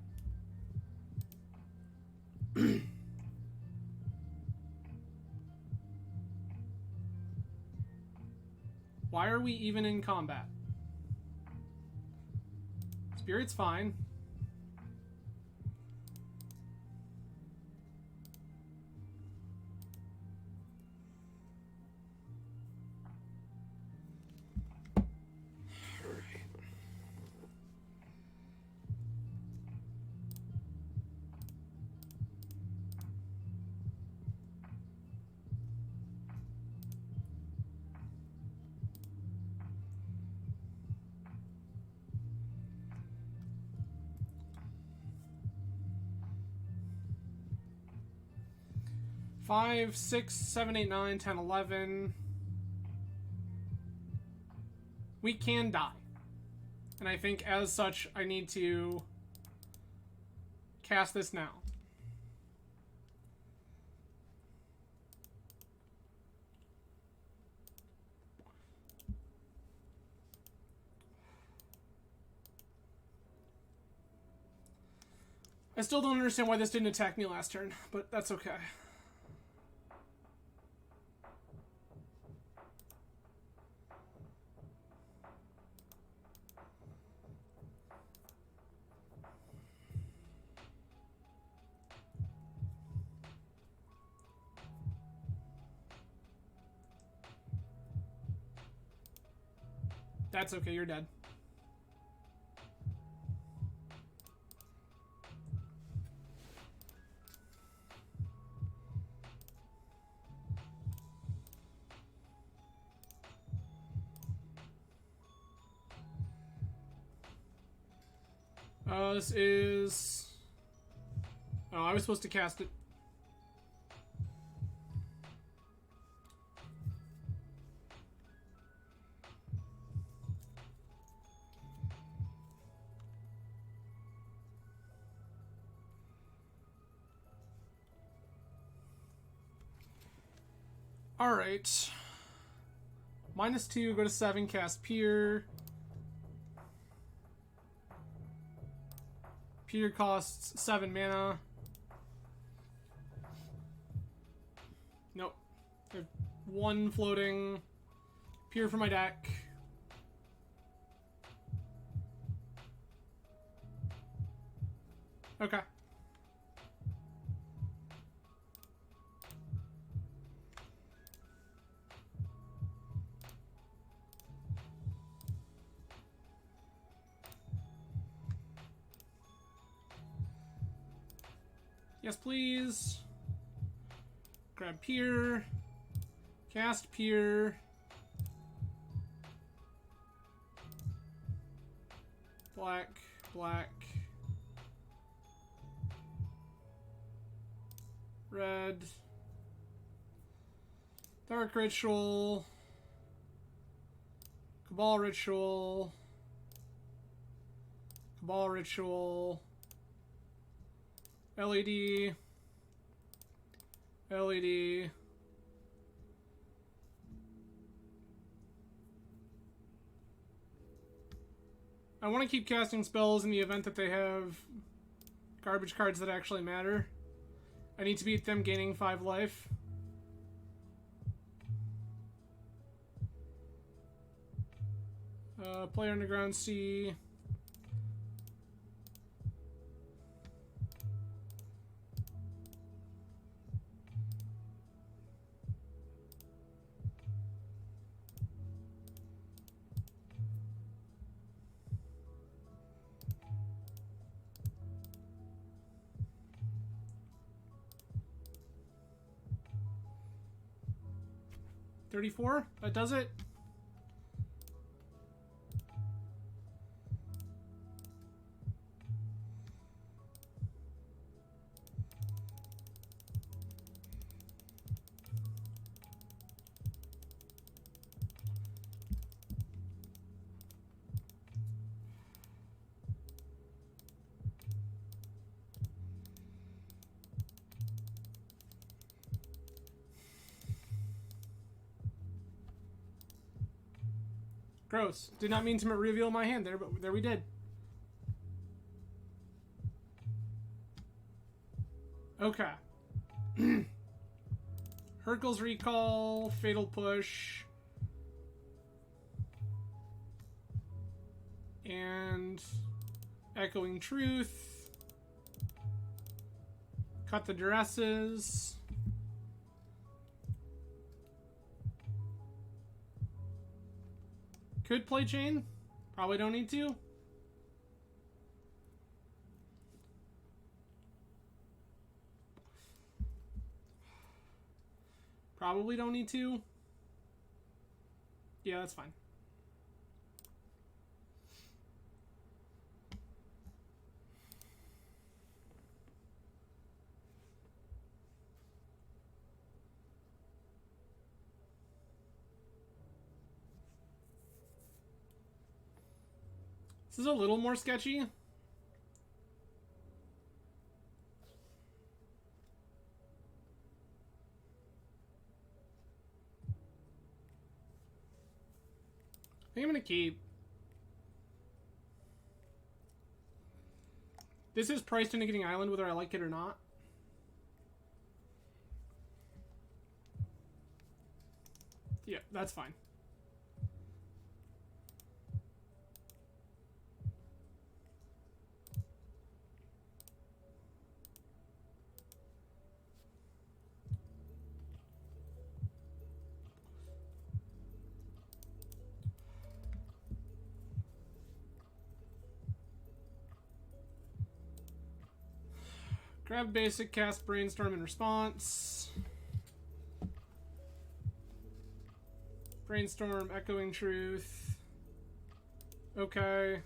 Why are we even in combat? Spirit's fine. 5, 6, 7, 8, 9, 10, 11. We can die. And I think as such, I need to cast this now. I still don't understand why this didn't attack me last turn, but that's okay. That's okay, you're dead. This is... Oh, I was supposed to cast it. Alright. -2, go to 7, cast Pier. Pier costs 7 mana. Nope. There's 1 floating. Pier for my deck. Okay. Yes, please. Grab Pier. Cast Pier. Black, black. Red. Dark Ritual. Cabal Ritual. Cabal Ritual. LED. LED. I want to keep casting spells in the event that they have garbage cards that actually matter. I need to beat them gaining 5 life. Play Underground Sea. $34? That does it? Gross. Did not mean to reveal my hand there, but there we did. Okay. Hurkyl's Recall, Fatal Push, and Echoing Truth. Cut the Duresses. Could play Chain. Probably don't need to. Probably don't need to. Yeah, that's fine. This is a little more sketchy. I think I'm gonna keep. This is priced indicating island, whether I like it or not. Yeah, that's fine. Grab basic, cast brainstorm in response. Brainstorm, echoing truth. Okay.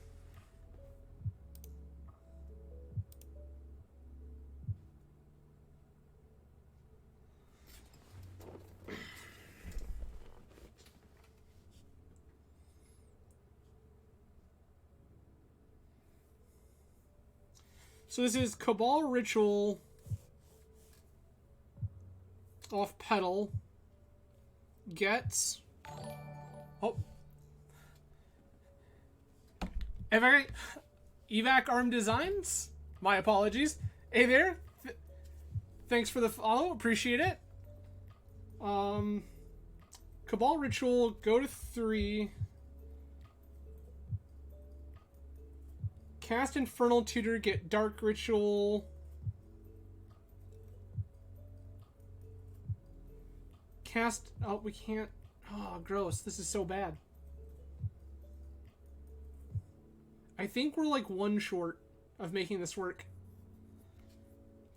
So this is Cabal Ritual off pedal. Gets. Oh. Evac Arm Designs? My apologies. Hey there. Thanks for the follow. Appreciate it. Cabal Ritual, go to 3. Cast Infernal Tutor, get Dark Ritual. Cast... Oh, we can't... Oh, gross. This is so bad. I think we're like one short of making this work.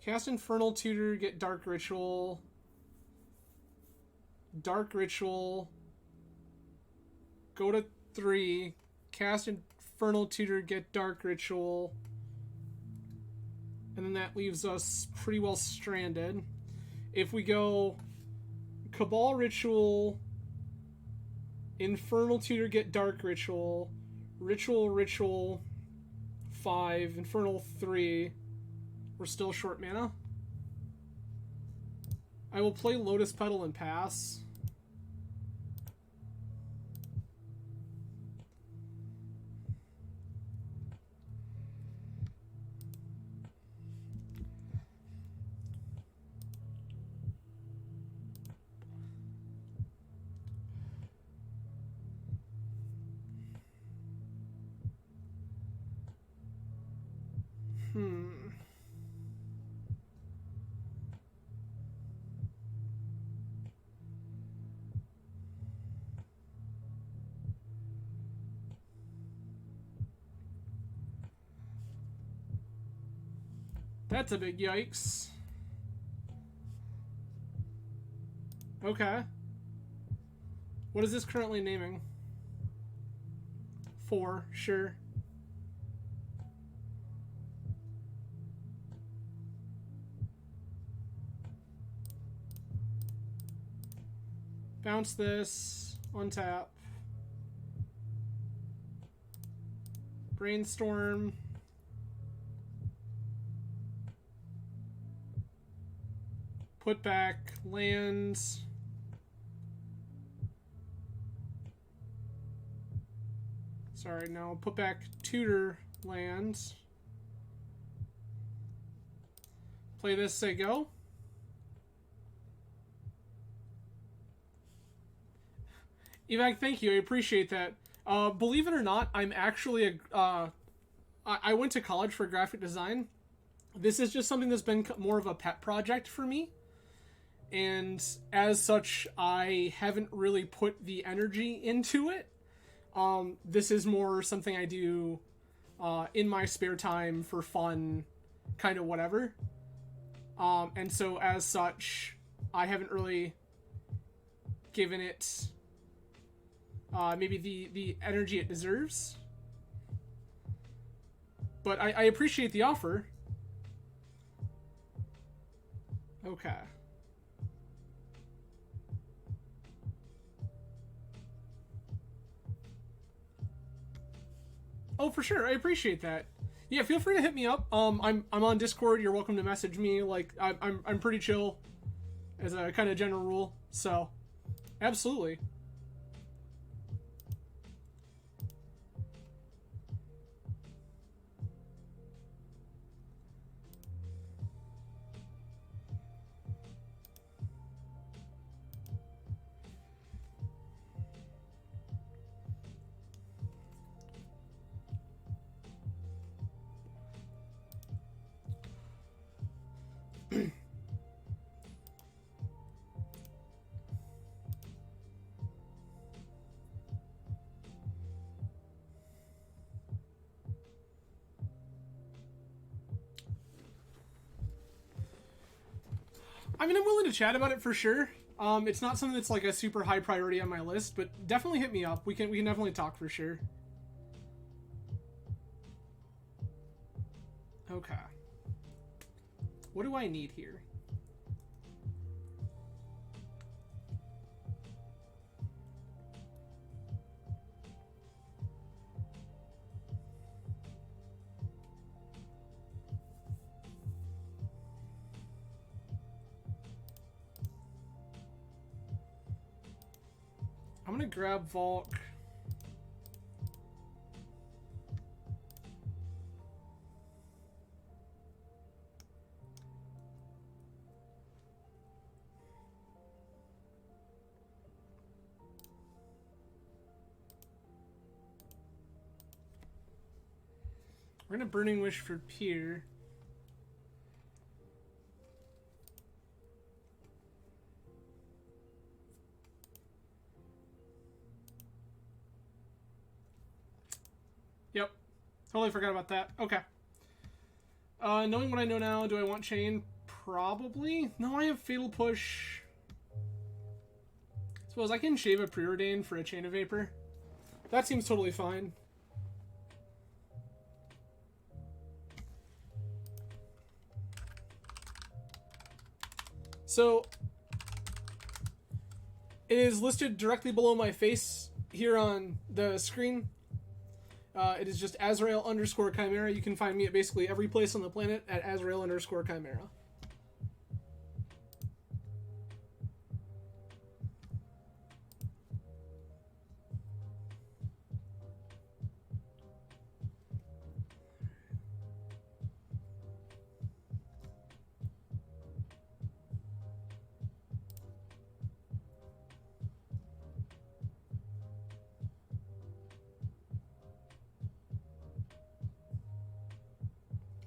Cast Infernal Tutor, get Dark Ritual. Dark Ritual. Go to 3. Cast Infernal Tutor, get Dark Ritual. And then that leaves us pretty well stranded. If we go Cabal Ritual, Infernal Tutor, get Dark Ritual, Ritual 5, Infernal 3, we're still short mana. I will play Lotus Petal and pass. That's a big yikes. Okay. What is this currently naming? 4, sure. Bounce this, untap. Brainstorm. Put back lands. Sorry, no. Put back tutor lands. Play this, say go. Evac, thank you. I appreciate that. Believe it or not, I'm actually I went to college for graphic design. This is just something that's been more of a pet project for me. And as such, I haven't really put the energy into it. This is more something I do in my spare time for fun, kind of whatever. And so as such, I haven't really given it maybe the energy it deserves. But I appreciate the offer. Okay. Oh, for sure. I appreciate that. Yeah, feel free to hit me up. I'm on Discord. You're welcome to message me. Like, I'm pretty chill, as a kind of general rule. So, absolutely. I mean, I'm willing to chat about it for sure. It's not something that's like a super high priority on my list, but definitely hit me up. We can definitely talk for sure. Okay. What do I need here? I'm gonna grab Volk. We're gonna Burning Wish for Pier. Yep. Totally forgot about that. Okay. Knowing what I know now, do I want Chain? Probably. No, I have Fatal Push. Suppose I can shave a Preordain for a Chain of Vapor. That seems totally fine. So, it is listed directly below my face here on the screen. It is just Azrael_Chimera. You can find me at basically every place on the planet at Azrael_Chimera.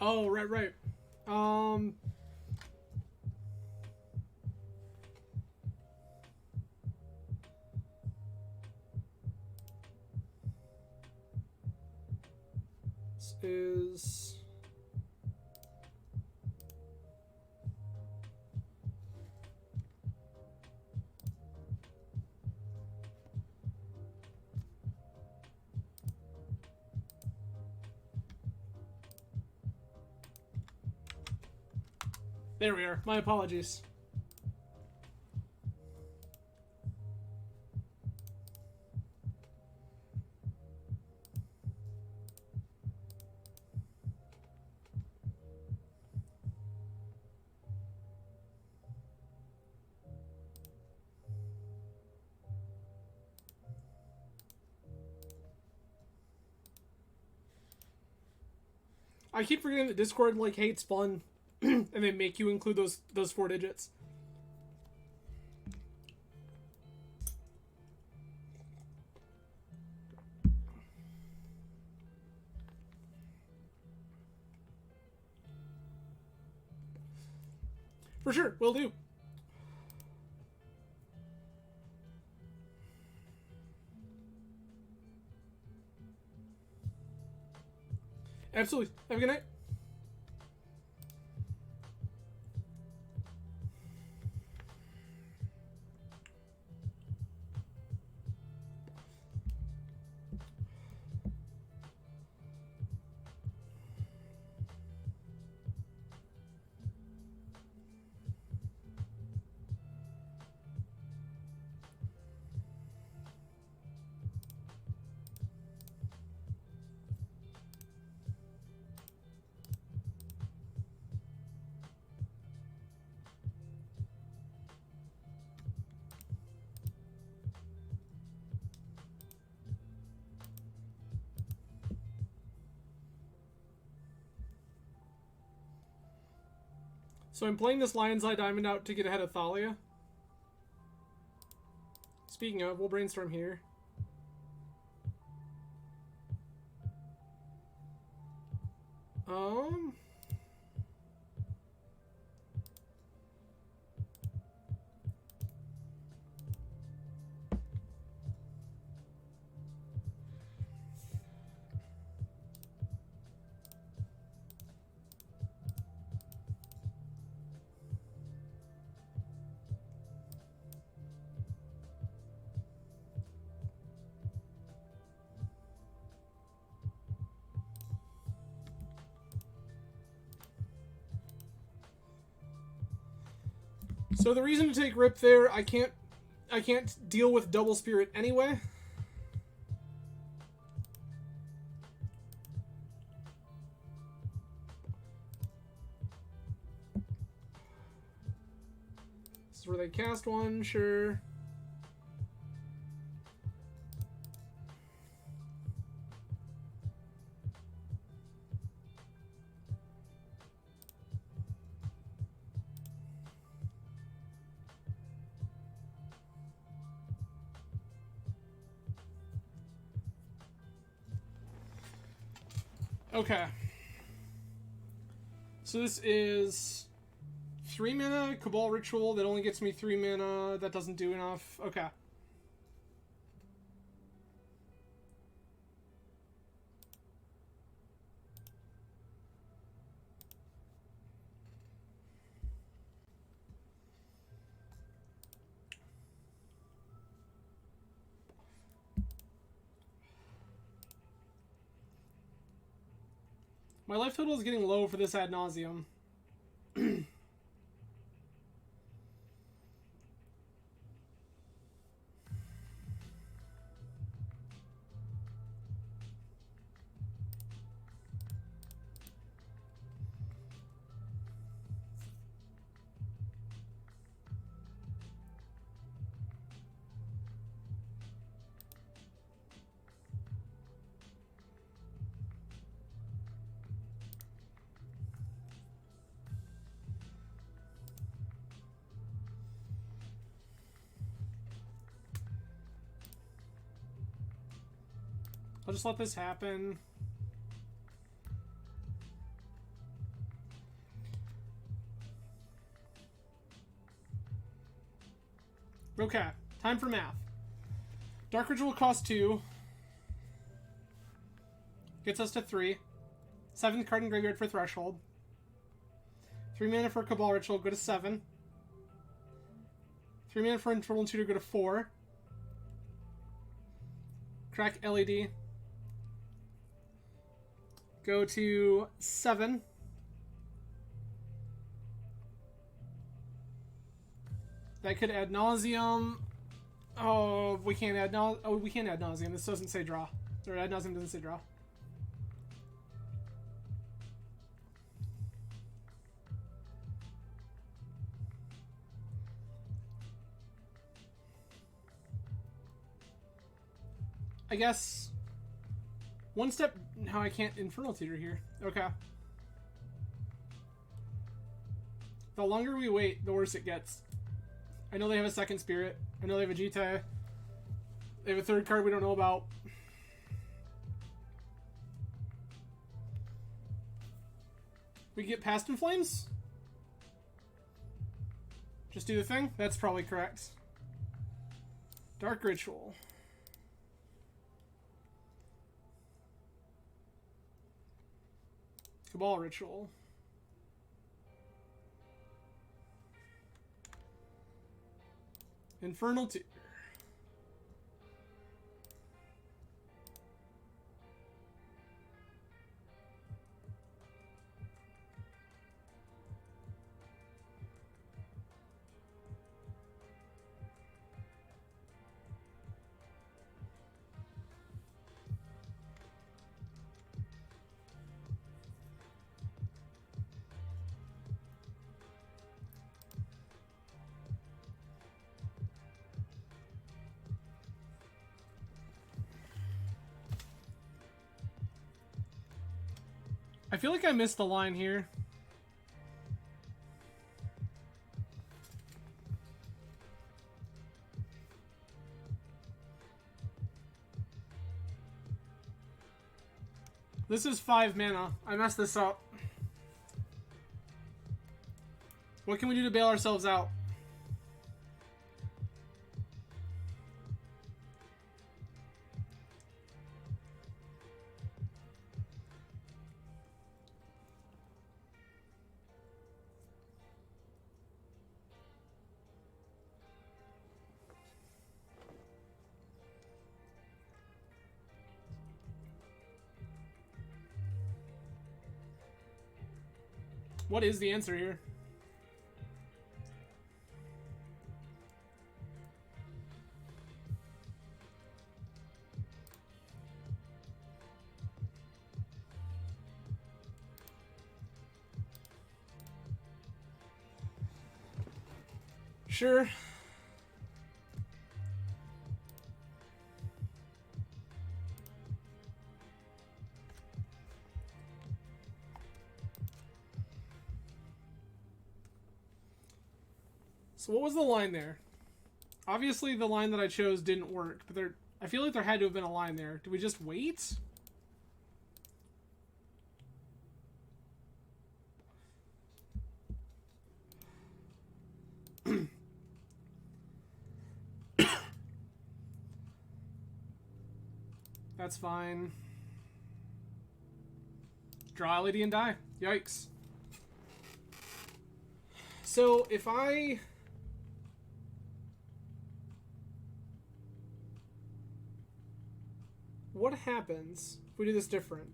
Oh, right. This is... There we are. My apologies. I keep forgetting that Discord like hates fun, and they make you include those 4 digits. For sure, will do. Absolutely. Have a good night. So I'm playing this Lion's Eye Diamond out to get ahead of Thalia. Speaking of, we'll brainstorm here. So the reason to take Rip there, I can't deal with Double Spirit anyway. This is where they cast one, sure. Okay. So this is 3 mana, Cabal Ritual, that only gets me 3 mana, that doesn't do enough. Okay. My life total is getting low for this ad nauseum. I'll just let this happen. Okay, time for math. Dark Ritual costs 2. Gets us to 3. 7th card in graveyard for Threshold. 3 mana for Cabal Ritual, go to 7. 3 mana for Infernal Tutor, go to 4. Crack LED. Go to 7. That could ad nauseum. Oh, we can't add we can't add nauseum. This doesn't say draw. Or ad nauseum doesn't say draw. I guess one step. No, I can't Infernal Tutor here. Okay. The longer we wait, the worse it gets. I know they have a second Spirit. I know they have a Jita. They have a third card we don't know about. We get Past in Flames? Just do the thing? That's probably correct. Dark Ritual. Cabal Ritual. Infernal Tutor. I feel like I missed the line here. This is 5 mana. I messed this up. What can we do to bail ourselves out? What is the answer here? Sure. So what was the line there? Obviously the line that I chose didn't work, but I feel like there had to have been a line there. Do we just wait? That's fine. Draw LED and die. Yikes. So if I... What happens if we do this different?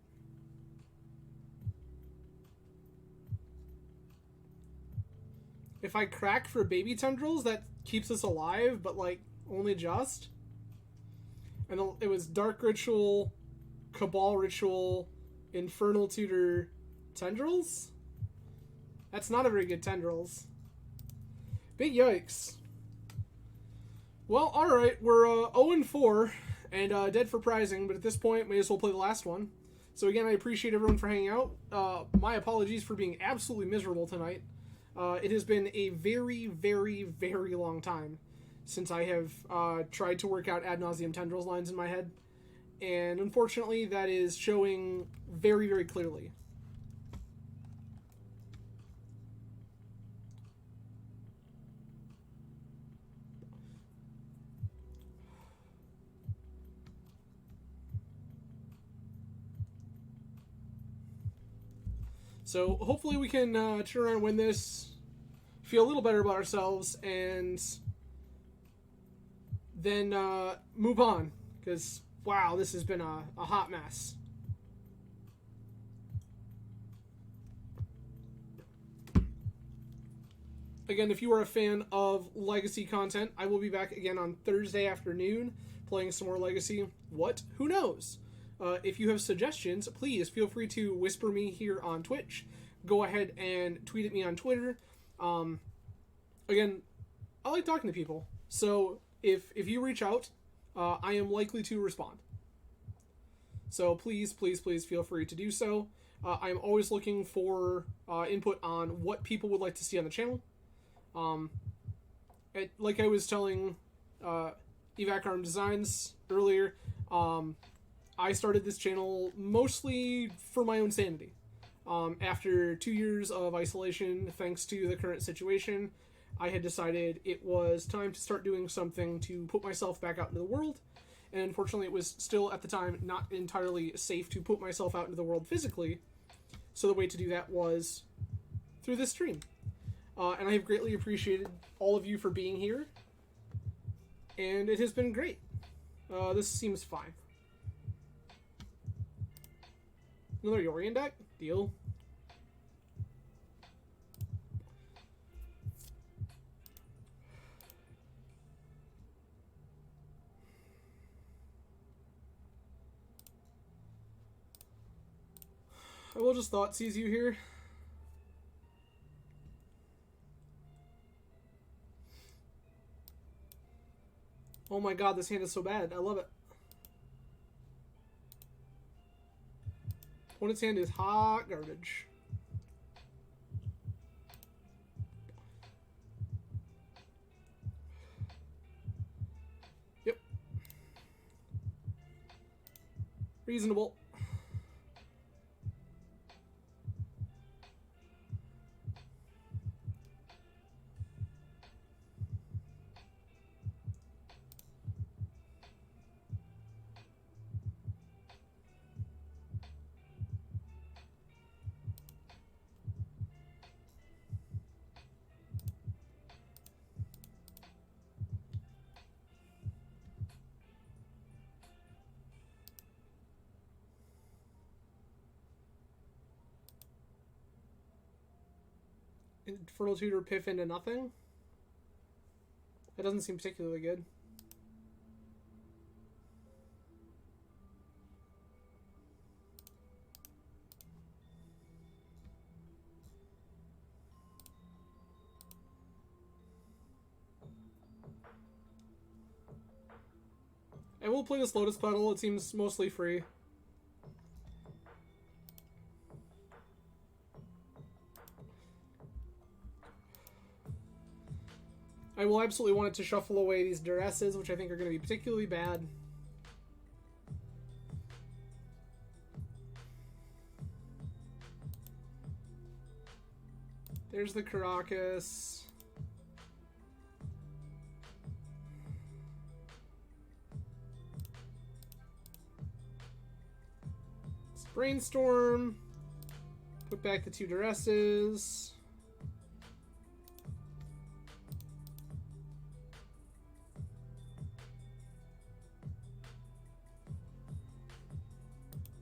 If I crack for baby tendrils, that keeps us alive, but like only just. And it was Dark Ritual, Cabal Ritual, Infernal Tutor, Tendrils? That's not a very good Tendrils. Big yikes. Well, alright, we're 0-4 and dead for prizing, but at this point, may as well play the last one. So again, I appreciate everyone for hanging out. My apologies for being absolutely miserable tonight. It has been a very, very, very long time since I have tried to work out ad nauseum tendrils lines in my head. And unfortunately, that is showing very, very clearly. So hopefully we can turn around and win this, feel a little better about ourselves, and then move on. Because, wow, this has been a hot mess. Again, if you are a fan of Legacy content, I will be back again on Thursday afternoon playing some more Legacy. What? Who knows? If you have suggestions, please feel free to whisper me here on Twitch. Go ahead and tweet at me on Twitter. Again, I like talking to people. So if you reach out, I am likely to respond. So please, please, please feel free to do so. I'm always looking for input on what people would like to see on the channel. Like I was telling Evac Arm Designs earlier, I started this channel mostly for my own sanity. After 2 years of isolation, thanks to the current situation, I had decided it was time to start doing something to put myself back out into the world. And unfortunately, it was still, at the time, not entirely safe to put myself out into the world physically. So the way to do that was through this stream. And I have greatly appreciated all of you for being here. And it has been great. This seems fine. Another Yorion deck? Deal. I will just thought seize you here. Oh my god, this hand is so bad. I love it. Opponent's hand is hot garbage. Yep. Reasonable. Infernal Tutor Piff into nothing? That doesn't seem particularly good. I will play this Lotus Petal, it seems mostly free. I will absolutely want it to shuffle away these Duresses, which I think are going to be particularly bad. There's the Caracas. Let's brainstorm. Put back the 2 Duresses.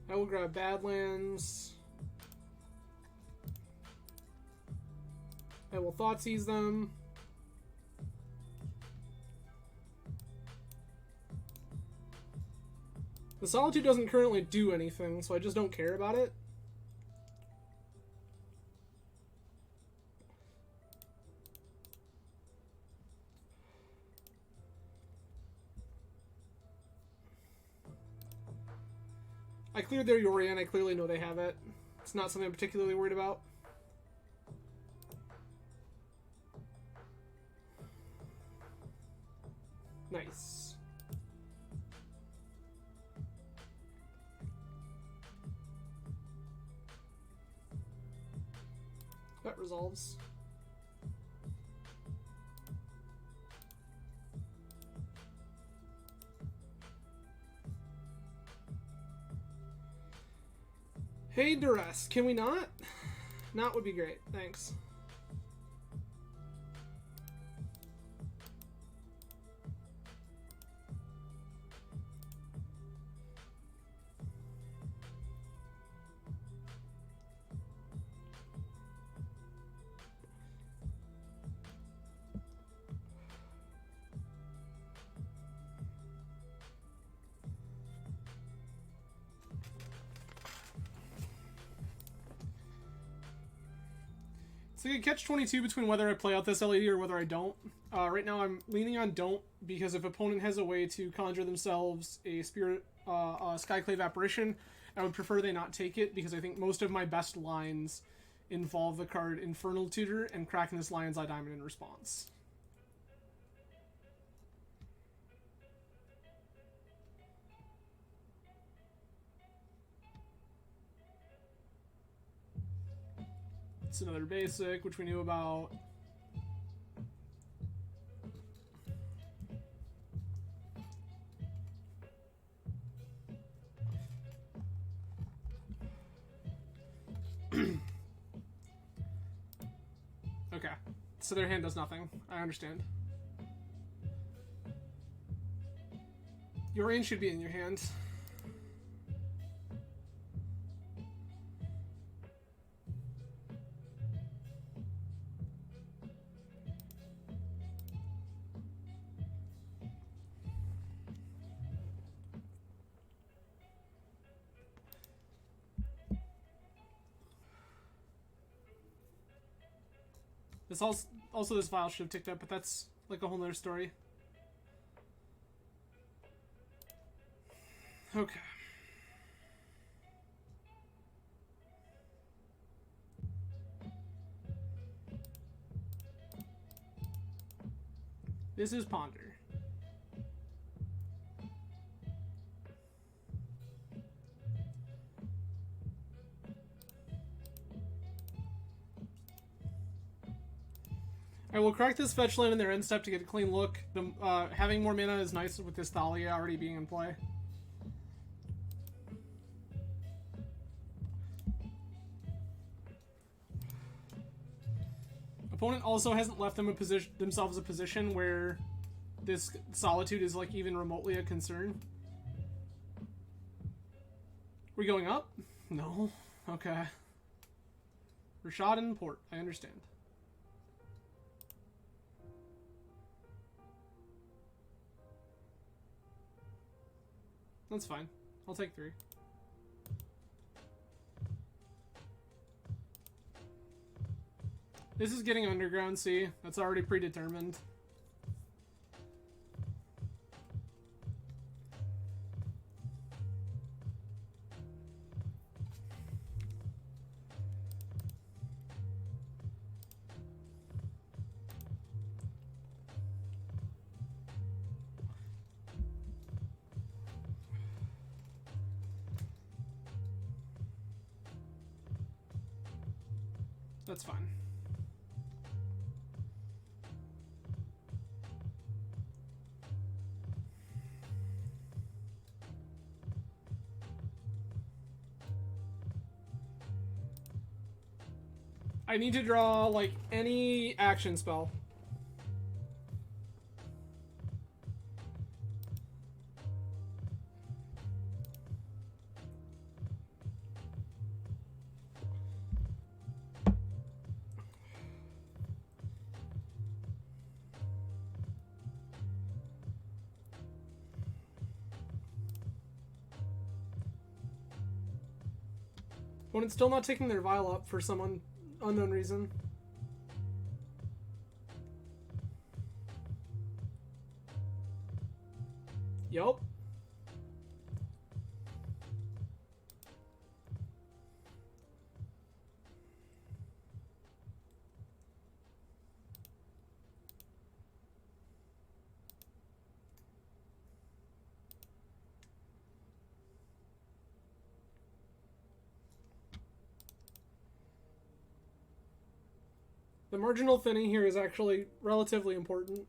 I will grab Badlands. I will Thoughtseize them. The Solitude doesn't currently do anything, so I just don't care about it. I cleared their Yorion, I clearly know they have it. It's not something I'm particularly worried about. Nice. That resolves. Hey, Duress, can we not? Not would be great, thanks. It's like a catch-22 between whether I play out this LED or whether I don't. Right now I'm leaning on don't, because if opponent has a way to conjure themselves a spirit, Skyclave Apparition, I would prefer they not take it, because I think most of my best lines involve the card Infernal Tutor and cracking this Lion's Eye Diamond in response. It's another basic, which we knew about. Okay, so their hand does nothing. I understand. Your range should be in your hand. This also this file should have ticked up, but that's like a whole nother story. Okay. This is Ponder. I will crack this fetch land in their end step to get a clean look. The, having more mana is nice with this Thalia already being in play. Opponent also hasn't left them themselves a position where this Solitude is like even remotely a concern. We going up? No. Okay. Rashad and Port. I understand. That's fine. I'll take 3. This is getting Underground Sea. That's already predetermined. That's fine. I need to draw, like, any action spell. When it's still not taking their vial up for some unknown reason. Yup. The marginal thinning here is actually relatively important.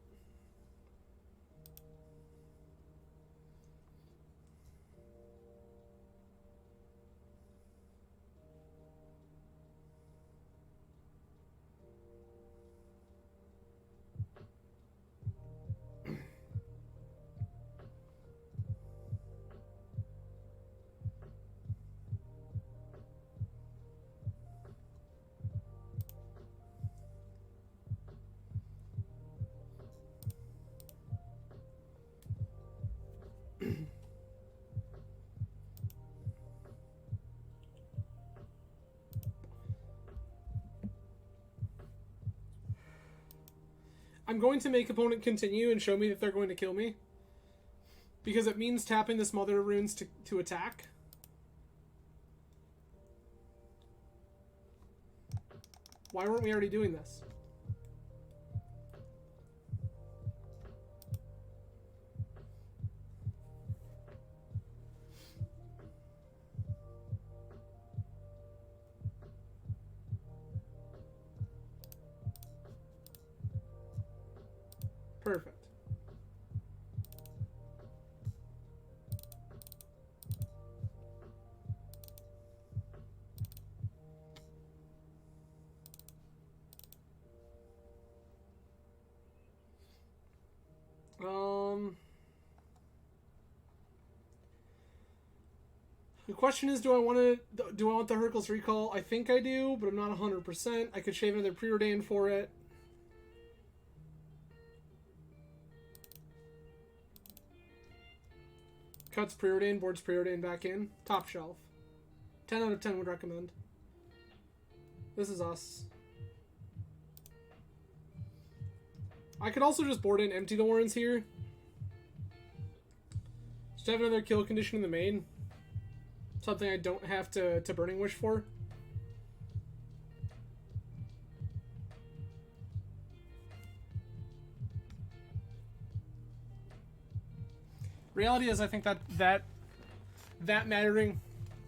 I'm going to make opponent continue and show me that they're going to kill me. Because it means tapping this Mother of Runes to attack. Why weren't we already doing this? Perfect. The question is, do I want the Hercules Recall? I think I do, but I'm not 100%. I could shave another Preordain for it. Cuts Preordain, boards Preordain back in. Top shelf. 10 out of 10 would recommend. This is us. I could also just board in Empty the Warrens here. Just have another kill condition in the main. Something I don't have to Burning Wish for. Reality is, I think that mattering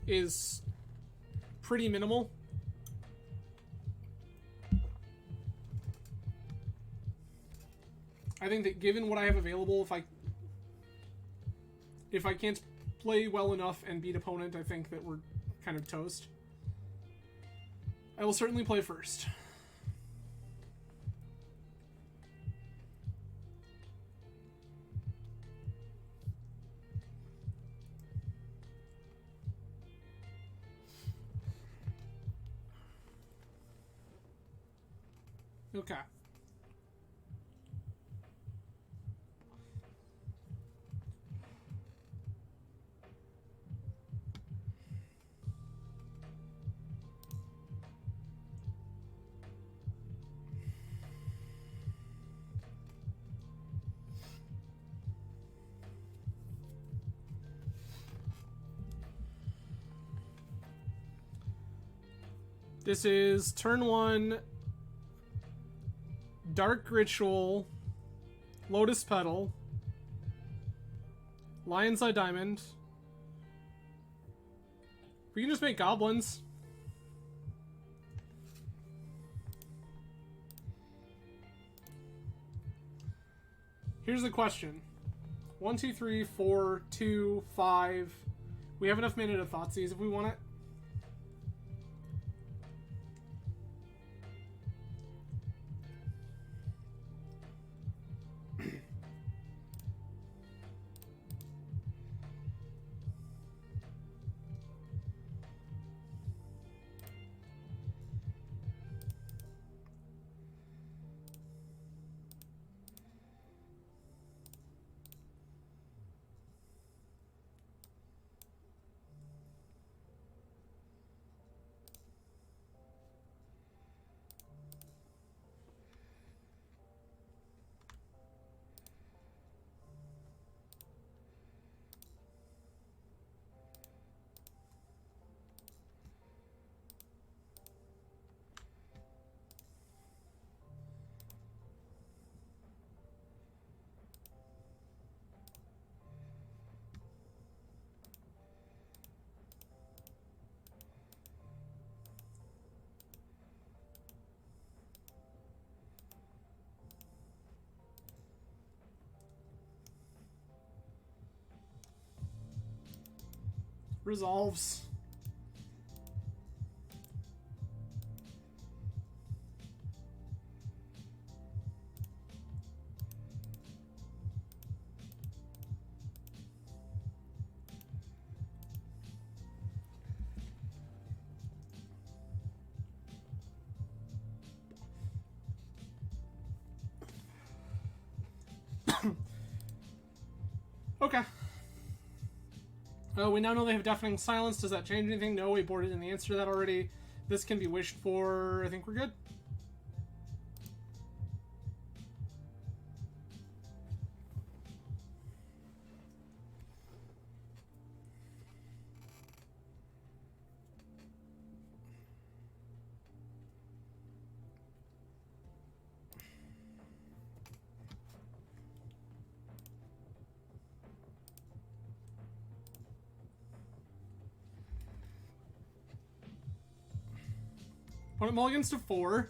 is pretty minimal. I think that given what I have available, if I can't play well enough and beat opponent, I think that we're kind of toast. I will certainly play first. Okay. This is turn 1, Dark Ritual, Lotus Petal, Lion's Eye Diamond. We can just make goblins. Here's the question. 1, 2, 3, 4, 2, 5. We have enough mana to Thoughtseize if we want it. Resolves. Okay. We now know they have Deafening Silence. Does that change anything? No, we boarded in the answer to that already. This can be wished for. I think we're good. Opponent mulligans to 4.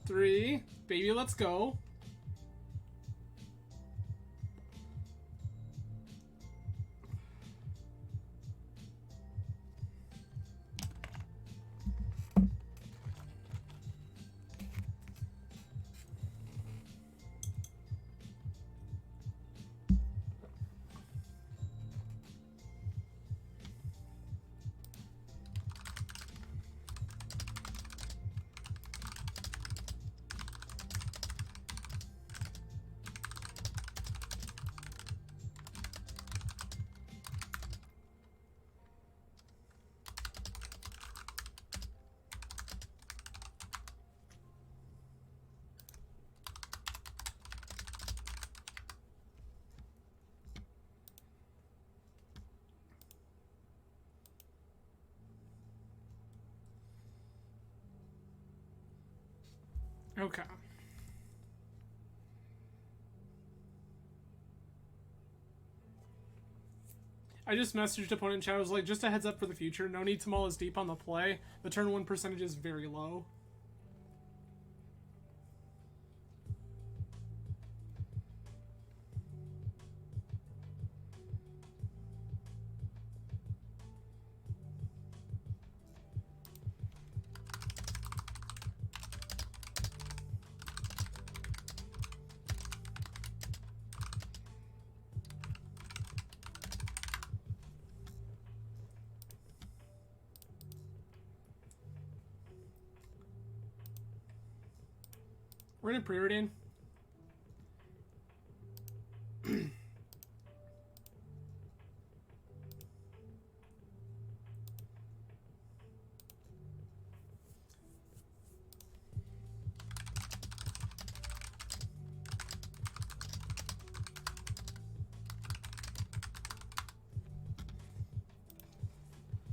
3. Baby, let's go. Okay. I just messaged opponent chat. I was like, just a heads up for the future. No need to mull as deep on the play. The turn 1 percentage is very low. We're in a preordain.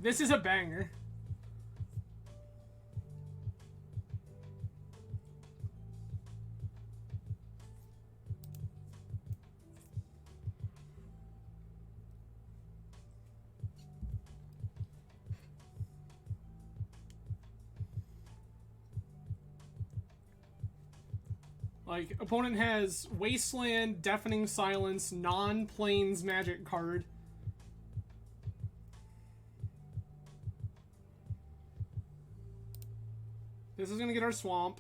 This is a banger. Like, opponent has Wasteland, Deafening Silence, non-planes magic card. This is gonna get our swamp.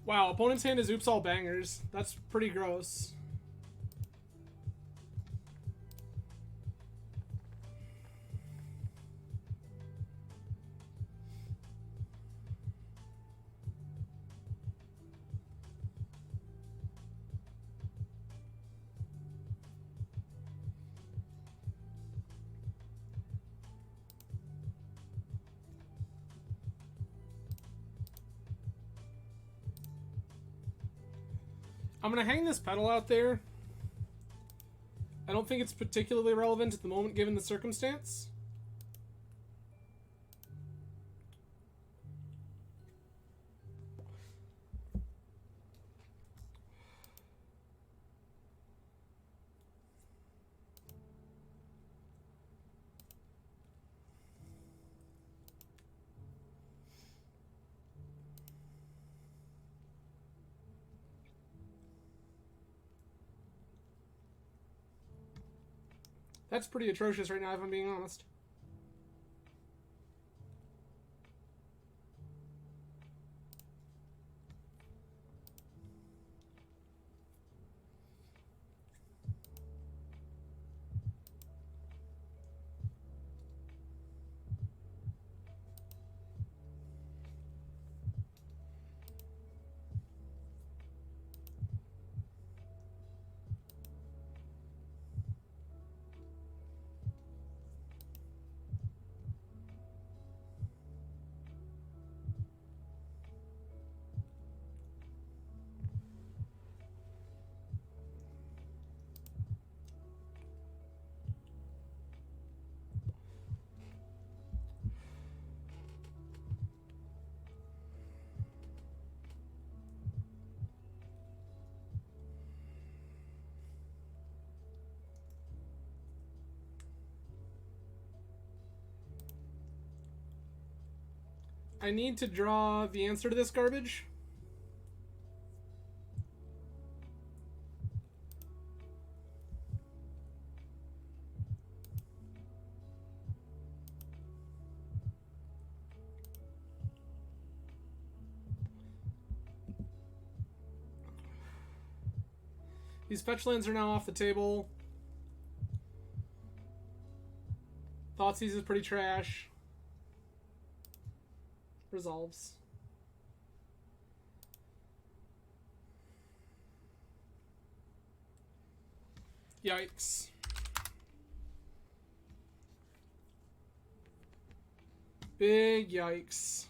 Wow, opponent's hand is oops all bangers. That's pretty gross. I'm gonna hang this pedal out there. I don't think it's particularly relevant at the moment given the circumstance. That's pretty atrocious right now, if I'm being honest. I need to draw the answer to this garbage. These fetch lands are now off the table. Thoughtseize is pretty trash. Resolves. Yikes. Big yikes.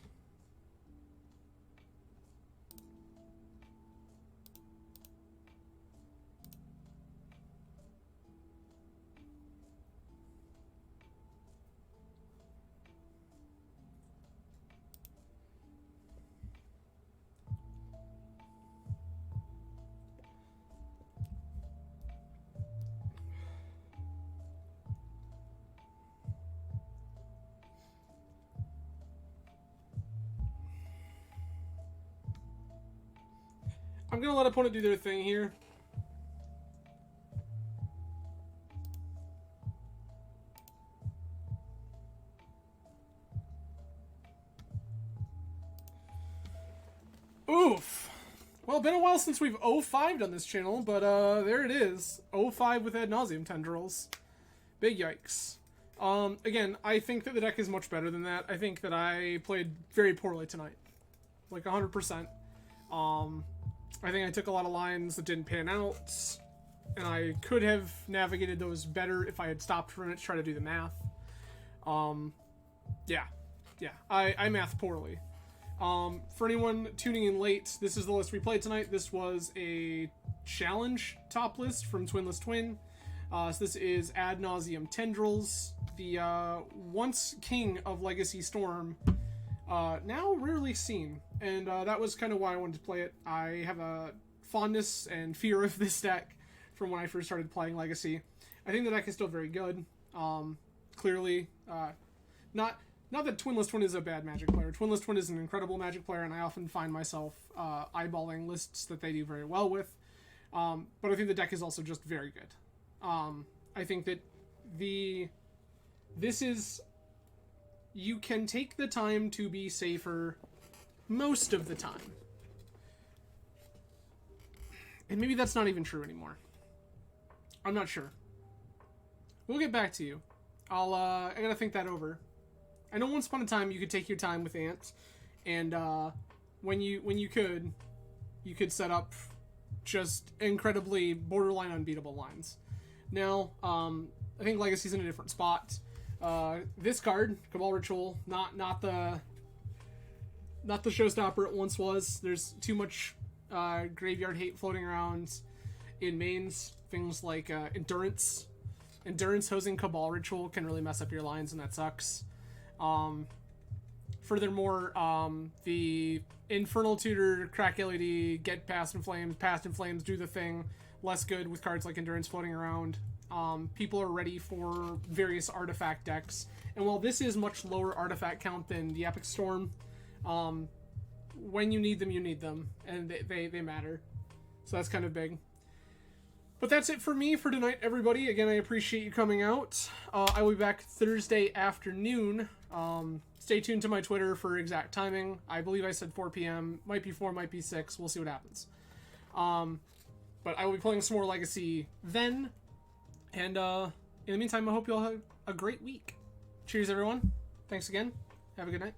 I'm gonna let opponent do their thing here. Oof. Well, been a while since we've 0-5'd on this channel, but there it is. 0-5 with ad nauseum tendrils. Big yikes. Again, I think that the deck is much better than that. I think that I played very poorly tonight. Like 100%. I think I took a lot of lines that didn't pan out, and I could have navigated those better if I had stopped for a minute to try to do the math. Yeah, I math poorly. For anyone tuning in late, this is the list we played tonight. This was a challenge top list from Twin. So this is Ad Nauseam Tendrils, the once king of Legacy Storm, now rarely seen. And that was kind of why I wanted to play it. I have a fondness and fear of this deck from when I first started playing Legacy. I think the deck is still very good. Clearly, not that twin is a bad Magic player. Twin is an incredible Magic player, and I often find myself eyeballing lists that they do very well with. But I think the deck is also just very good. I think that you can take the time to be safer most of the time. And maybe that's not even true anymore. I'm not sure. We'll get back to you. I gotta think that over. I know once upon a time you could take your time with Ant, and when you could set up just incredibly borderline unbeatable lines. Now, I think Legacy's in a different spot. This card, Cabal Ritual, not the showstopper it once was. There's too much graveyard hate floating around in mains. Things like Endurance hosing Cabal Ritual can really mess up your lines, and that sucks. Furthermore, the Infernal Tutor, Crack LED, get Past in Flames, do the thing, less good with cards like Endurance floating around. People are ready for various artifact decks, and while this is much lower artifact count than the Epic Storm, when you need them, and they matter. So that's kind of big. But that's it for me for tonight, everybody. Again, I appreciate you coming out. I will be back Thursday afternoon. Stay tuned to my Twitter for exact timing. I believe I said 4 p.m. Might be 4, might be 6. We'll see what happens. But I will be playing some more Legacy then. And in the meantime, I hope you all have a great week. Cheers, everyone. Thanks again. Have a good night.